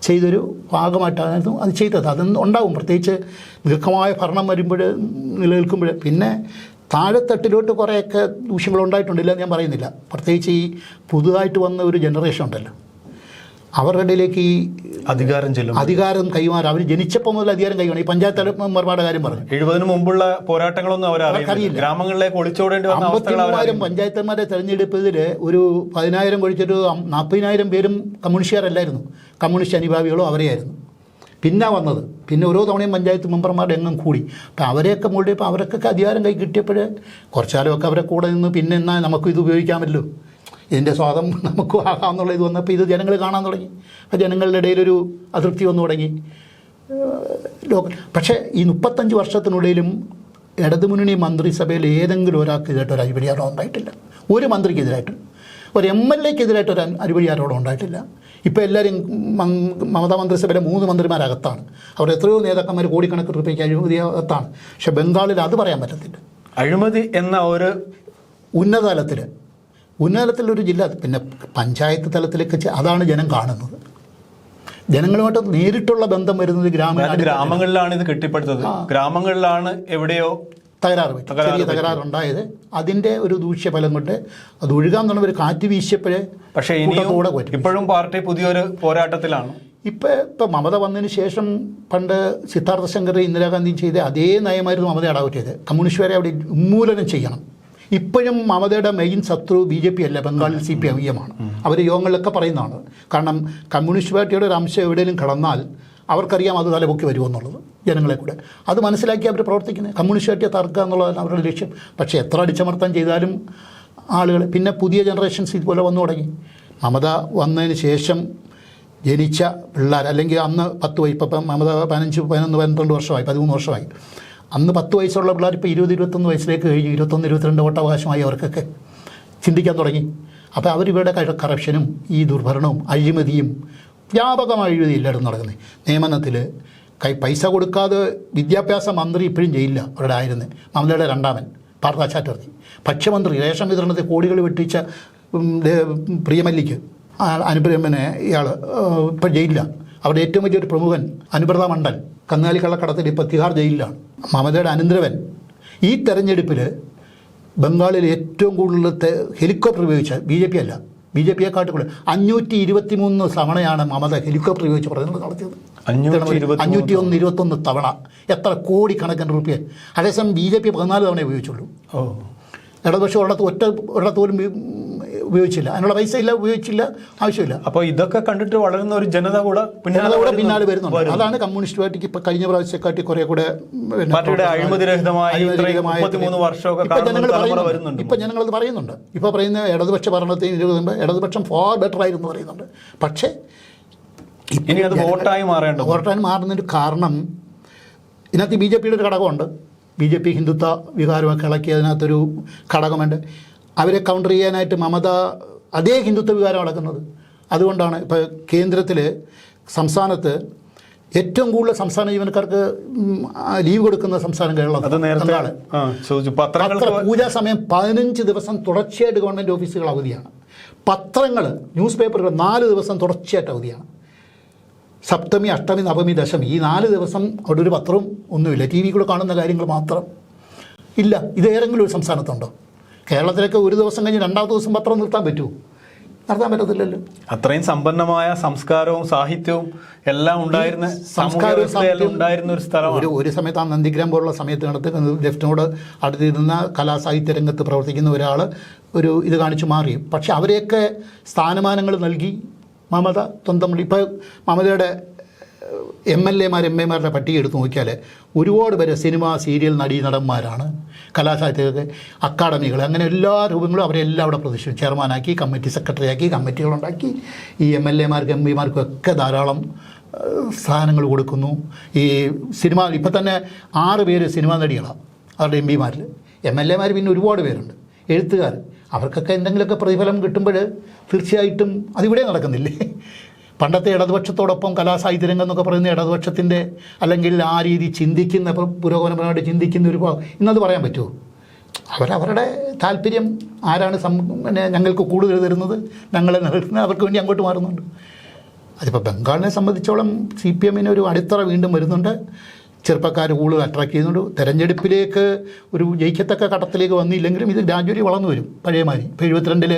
ചെയ്തൊരു ഭാഗമായിട്ടായിരുന്നു അത് ചെയ്തത്. അതൊന്നും ഉണ്ടാവും, പ്രത്യേകിച്ച് ദീർഘമായ ഭരണം വരുമ്പോൾ, നിലനിൽക്കുമ്പോൾ. പിന്നെ താഴെത്തട്ടിലോട്ട് കുറേയൊക്കെ ദൂഷ്യങ്ങളുണ്ടായിട്ടുണ്ടില്ല ഞാൻ പറയുന്നില്ല. പ്രത്യേകിച്ച് ഈ പുതുതായിട്ട് വന്ന ഒരു ജനറേഷൻ ഉണ്ടല്ലോ, അവരുടെ ഇടയിലേക്ക് ഈ അധികാരം കൈമാറും. അവർ ജനിച്ചപ്പോൾ മുതൽ അധികാരം കൈമാറും. ഈ പഞ്ചായത്ത് മെമ്പർമാരുടെ കാര്യം പറഞ്ഞു. 70 മുമ്പുള്ള പോരാട്ടങ്ങളൊന്നും അവരറിയില്ല. ഗ്രാമങ്ങളിലേക്ക് ഒളിച്ചോടേണ്ടി വന്ന 50,000 പഞ്ചായത്തന്മാരെ തെരഞ്ഞെടുപ്പതിൽ ഒരു 10,000 കഴിച്ചൊരു 40,000 പേരും കമ്മ്യൂണിസ്റ്റുകാരല്ലായിരുന്നു. കമ്മ്യൂണിസ്റ്റ് അനുഭാവികളോ അവരെയായിരുന്നു പിന്നെ വന്നത്. പിന്നെ ഓരോ തവണയും പഞ്ചായത്ത് മെമ്പർമാരുടെ എണ്ണം കൂടി. അപ്പം അവരെയൊക്കെ മുകളിൽ അവരൊക്കെ അധികാരം കൈ കിട്ടിയപ്പോൾ കുറച്ചാലൊക്കെ അവരെ കൂടെ നിന്ന് പിന്നെ എന്നാൽ നമുക്കിത് ഉപയോഗിക്കാമല്ലോ, ഇതിൻ്റെ സ്വാദം നമുക്കും ആകാമെന്നുള്ള ഇത് വന്നപ്പോൾ ഇത് ജനങ്ങൾ കാണാൻ തുടങ്ങി. അപ്പോൾ ജനങ്ങളുടെ ഇടയിലൊരു അതൃപ്തി വന്നു തുടങ്ങി. പക്ഷേ ഈ 35 വർഷത്തിനുള്ളിലും ഇടതുമുന്നണി മന്ത്രിസഭയിൽ ഏതെങ്കിലും ഒരാൾക്കെതിരായിട്ട് ഒരു അഴിമതിയാരോപണം ഉണ്ടായിട്ടില്ല. ഒരു മന്ത്രിക്കെതിരായിട്ട്, ഒരു MLAക്കെതിരായിട്ട് ഒരു അഴിമതിയാരോപണം ഉണ്ടായിട്ടില്ല. ഇപ്പോൾ എല്ലാവരും മമതാ മന്ത്രിസഭയിലെ 3 മന്ത്രിമാരകത്താണ്. അവർ എത്രയോ നേതാക്കന്മാർ കോടിക്കണക്കിന് രൂപയ്ക്ക് അഴിമതിയകത്താണ്. പക്ഷേ ബംഗാളിൽ അത് പറയാൻ പറ്റത്തില്ല. അഴിമതി എന്ന ഒരു ഉന്നതതലത്തിലൊരു ജില്ല, പിന്നെ പഞ്ചായത്ത് തലത്തിലേക്ക് അതാണ് ജനം കാണുന്നത്. ജനങ്ങളുമായിട്ട് നേരിട്ടുള്ള ബന്ധം വരുന്നത് ഗ്രാമങ്ങളിലാണ് ഇത് കെട്ടിപ്പടുത്തത്. ഗ്രാമങ്ങളിലാണ് എവിടെയോ ചെറിയ തകരാറുണ്ടായത്. അതിൻ്റെ ഒരു ദൂഷ്യഫലം കൊണ്ട് അത് ഒഴുകാൻ തുടങ്ങി ഒരു കാറ്റ് വീശിയപ്പോഴേ. പക്ഷേ ഇപ്പോഴും പാർട്ടി പുതിയൊരു പോരാട്ടത്തിലാണ്. ഇപ്പം മമത വന്നതിന് ശേഷം പണ്ട് സിദ്ധാർത്ഥ ശങ്കർ ഇന്ദിരാഗാന്ധി ചെയ്ത അതേ നയമായിരുന്നു മമത അഡോപ്റ്റ് ചെയ്തത്. കമ്മ്യൂണിസ്റ്റുകാരെ അവിടെ ഉന്മൂലനം ചെയ്യണം. ഇപ്പോഴും മമതയുടെ മെയിൻ ശത്രു BJP അല്ല, ബംഗാളിൽ CPIM ആണ്. അവർ യോഗങ്ങളിലൊക്കെ പറയുന്നതാണ്. കാരണം കമ്മ്യൂണിസ്റ്റ് പാർട്ടിയുടെ ഒരു അംശം എവിടെയെങ്കിലും കടന്നാൽ അവർക്കറിയാം അത് തലപൊക്കി വരുമെന്നുള്ളത്, ജനങ്ങളെ കൂടെ അത് മനസ്സിലാക്കി അവർ പ്രവർത്തിക്കുന്നത്. കമ്മ്യൂണിസ്റ്റ് പാർട്ടിയെ തകർക്കുക എന്നുള്ളതാണ് അവരുടെ ലക്ഷ്യം. പക്ഷേ എത്ര അടിച്ചമർത്താൻ ചെയ്താലും ആളുകൾ, പിന്നെ പുതിയ ജനറേഷൻസ് ഇതുപോലെ വന്നു തുടങ്ങി. മമത വന്നതിന് ശേഷം ജനിച്ച പിള്ളേർ, അല്ലെങ്കിൽ അന്ന് 10 വയസ്സ്, ഇപ്പം മമത 15, 11, 12 വർഷമായി, 13 വർഷമായി. അന്ന് 10 വയസ്സുള്ള പിള്ളേർ ഇപ്പോൾ 20, 21 വയസ്സിലേക്ക് കഴിഞ്ഞു. 21, 22 വോട്ടവകാശമായി അവർക്കൊക്കെ ചിന്തിക്കാൻ തുടങ്ങി. അപ്പോൾ അവരിവരുടെ കറപ്ഷനും ഈ ദുർഭരണവും അഴിമതിയും, വ്യാപകമായ അഴിമതി എല്ലായിടത്തും നടക്കുന്നത്. നിയമനത്തിൽ പൈസ കൊടുക്കാതെ വിദ്യാഭ്യാസ മന്ത്രി ഇപ്പോഴും ജയിലില്ല. അവരുടെ ആയിരുന്നു മമതയുടെ രണ്ടാമൻ പാർത്ഥ ചാറ്റർജി. ഭക്ഷ്യമന്ത്രി, റേഷൻ വിതരണത്തിൽ കോടികൾ വെട്ടിച്ച പ്രിയമല്ലിക്ക് അനുപ്രിയമ്മനെ ഇയാൾ ഇപ്പോൾ ജയിലില്ല. അവരുടെ ഏറ്റവും വലിയൊരു പ്രമുഖൻ അനുബ്രത മണ്ഡൽ കന്നാലി കള്ളക്കടത്തിൽ ഇപ്പോൾ തിഹാർ ജയിലിലാണ്. മമതയുടെ അനന്തരവൻ ഈ തെരഞ്ഞെടുപ്പിൽ ബംഗാളിൽ ഏറ്റവും കൂടുതൽ ഹെലികോപ്റ്റർ ഉപയോഗിച്ച BJP അല്ല, BJPയെക്കാട്ട് കൂടുതൽ 523 തവണയാണ് മമത ഹെലികോപ്റ്റർ ഉപയോഗിച്ച് പ്രചരണം നടത്തിയത്. 521 തവണ, എത്ര കോടിക്കണക്കിന് റുപ്യ. അതേസമയം BJP 14 തവണ ഉപയോഗിച്ചുള്ളൂ. ഇടതുപക്ഷം ഒരിടത്ത് പോലും ഉപയോഗിച്ചില്ല, അതിനുള്ള പൈസ ഇല്ല, ഉപയോഗിച്ചില്ല, ആവശ്യമില്ല. അപ്പോൾ ഇതൊക്കെ കണ്ടിട്ട് വളരുന്ന ഒരു ജനത കൂടെ പിന്നാലെ വരുന്നുണ്ട്. അതാണ് കമ്മ്യൂണിസ്റ്റ് പാർട്ടിക്ക് ഇപ്പം കഴിഞ്ഞ പ്രാവശ്യക്കാട്ടി കുറെ കൂടെ ഇപ്പം ജനങ്ങളത് പറയുന്നുണ്ട്. ഇപ്പോൾ പറയുന്ന ഇടതുപക്ഷ ഭരണത്തിന് 20 മുമ്പ് ഇടതുപക്ഷം ഫാർ ബെറ്റർ ആയിരുന്നു പറയുന്നുണ്ട്. പക്ഷേ ഇനി അത് വോട്ടായി മാറുന്നതിന് കാരണം ഇതിനകത്ത് BJPയുടെ ഒരു ഘടകമുണ്ട്. BJP ഹിന്ദുത്വ വികാരമൊക്കെ ഇളക്കി അതിനകത്തൊരു ഘടകമുണ്ട്. അവരെ കൗണ്ടർ ചെയ്യാനായിട്ട് മമത അതേ ഹിന്ദുത്വ വികാരം അടക്കുന്നത്. അതുകൊണ്ടാണ് ഇപ്പോൾ കേന്ദ്രത്തിൽ സംസ്ഥാനത്ത് ഏറ്റവും കൂടുതൽ സംസ്ഥാന ജീവനക്കാർക്ക് ലീവ് കൊടുക്കുന്ന സംസ്ഥാനം കേരളം. പൂജാ സമയം 15 ദിവസം തുടർച്ചയായിട്ട് ഗവൺമെൻറ് ഓഫീസുകൾ അവധിയാണ്. പത്രങ്ങൾ, ന്യൂസ് പേപ്പറുകൾ 4 ദിവസം തുടർച്ചയായിട്ട് അവധിയാണ്. സപ്തമി, അഷ്ടമി, നവമി, ദശമി, ഈ 4 ദിവസം അവിടെ ഒരു പത്രവും ഒന്നുമില്ല. TV കൂടെ കാണുന്ന കാര്യങ്ങൾ മാത്രം ഇല്ല. ഇത് ഏതെങ്കിലും ഒരു സംസ്ഥാനത്തുണ്ടോ? കേരളത്തിലൊക്കെ ഒരു ദിവസം കഴിഞ്ഞ് 2ാമത്തെ ദിവസം പത്രം നിർത്താൻ പറ്റുമോ? നടത്താൻ പറ്റത്തില്ലല്ലോ. അത്രയും സമ്പന്നമായ സംസ്കാരവും സാഹിത്യവും എല്ലാം ഉണ്ടായിരുന്ന ഒരു സ്ഥലമാണ്. ഒരു സമയത്ത് ആ നന്ദിഗ്രാം പോലുള്ള സമയത്ത് നടത്തുന്ന ലെഫ്റ്റിനോട് അടുത്തിരുന്ന കലാസാഹിത്യ രംഗത്ത് പ്രവർത്തിക്കുന്ന ഒരാൾ ഒരു ഇത് കാണിച്ചു മാറി. പക്ഷെ അവരെയൊക്കെ സ്ഥാനമാനങ്ങൾ നൽകി മമത സ്വന്തം. ഇപ്പോൾ മമതയുടെ MLAമാർ MAമാരുടെ പട്ടിക എടുത്ത് നോക്കിയാൽ ഒരുപാട് പേര് സിനിമ, സീരിയൽ നടന്മാരാണ്, കലാസാഹിത്യ അക്കാഡമികൾ, അങ്ങനെ എല്ലാ രൂപങ്ങളും അവരെല്ലാം അവിടെ പ്രതിഷ്ഠിച്ചു. ചെയർമാനാക്കി, കമ്മിറ്റി സെക്രട്ടറിയാക്കി, കമ്മിറ്റികളുണ്ടാക്കി. ഈ MLAമാർക്കും MPമാർക്കും ഒക്കെ ധാരാളം സ്ഥാനങ്ങൾ കൊടുക്കുന്നു. ഈ സിനിമ ഇപ്പം തന്നെ 6 പേര് സിനിമാ നടികളാണ് അവരുടെ MPമാരിൽ. MLAമാർ പിന്നെ ഒരുപാട് പേരുണ്ട്, എഴുത്തുകാർ. അവർക്കൊക്കെ എന്തെങ്കിലുമൊക്കെ പ്രതിഫലം കിട്ടുമ്പോൾ തീർച്ചയായിട്ടും അതിവിടെ നടക്കുന്നില്ലേ? പണ്ടത്തെ ഇടതുപക്ഷത്തോടൊപ്പം കലാസാഹിത്യ രംഗം എന്നൊക്കെ പറയുന്ന ഇടതുപക്ഷത്തിൻ്റെ അല്ലെങ്കിൽ ആ രീതി ചിന്തിക്കുന്ന, പുരോഗമനപരമായിട്ട് ചിന്തിക്കുന്ന ഒരു ഇന്നത് പറയാൻ പറ്റുമോ? അവരവരുടെ താല്പര്യം ആരാണ് ഞങ്ങൾക്ക് കൂടുതൽ തരുന്നത്, ഞങ്ങളെ നിലനിർത്തുന്നത്, അവർക്ക് വേണ്ടി അങ്ങോട്ട് മാറുന്നുണ്ട്. അതിപ്പോൾ ബംഗാളിനെ സംബന്ധിച്ചോളം CPMന് ഒരു അടിത്തറ വീണ്ടും വരുന്നുണ്ട്. ചെറുപ്പക്കാർ കൂടുതൽ അട്രാക്ട് ചെയ്യുന്നുണ്ട്. തെരഞ്ഞെടുപ്പിലേക്ക് ഒരു ജയിക്കത്തക്ക ഘട്ടത്തിലേക്ക് വന്നില്ലെങ്കിലും ഇത് ഗ്രാജുവലി വളർന്നു വരും. പഴയമാതിരി ഇപ്പോൾ 72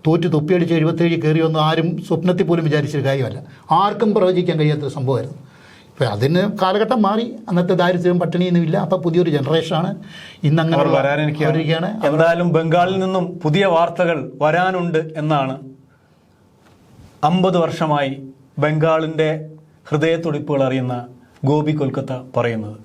തോറ്റ് തൊപ്പിയടിച്ച് 77 കയറി വന്ന് ആരും സ്വപ്നത്തിൽ പോലും വിചാരിച്ചൊരു കാര്യമല്ല. ആർക്കും പ്രവചിക്കാൻ കഴിയാത്തൊരു സംഭവമായിരുന്നു. ഇപ്പോൾ അതിന് കാലഘട്ടം മാറി. അന്നത്തെ ദാരിദ്ര്യവും പട്ടിണിയൊന്നും ഇല്ല. അപ്പോൾ പുതിയൊരു ജനറേഷനാണ് ഇന്നങ്ങനെ വരാനിരിക്കുകയാണ്. എന്തായാലും ബംഗാളിൽ നിന്നും പുതിയ വാർത്തകൾ വരാനുണ്ട് എന്നാണ് 50 വർഷമായി ബംഗാളിൻ്റെ ഹൃദയത്തുടിപ്പുകൾ അറിയുന്ന ഗോപി കൊൽക്കത്ത പറയുന്നത്.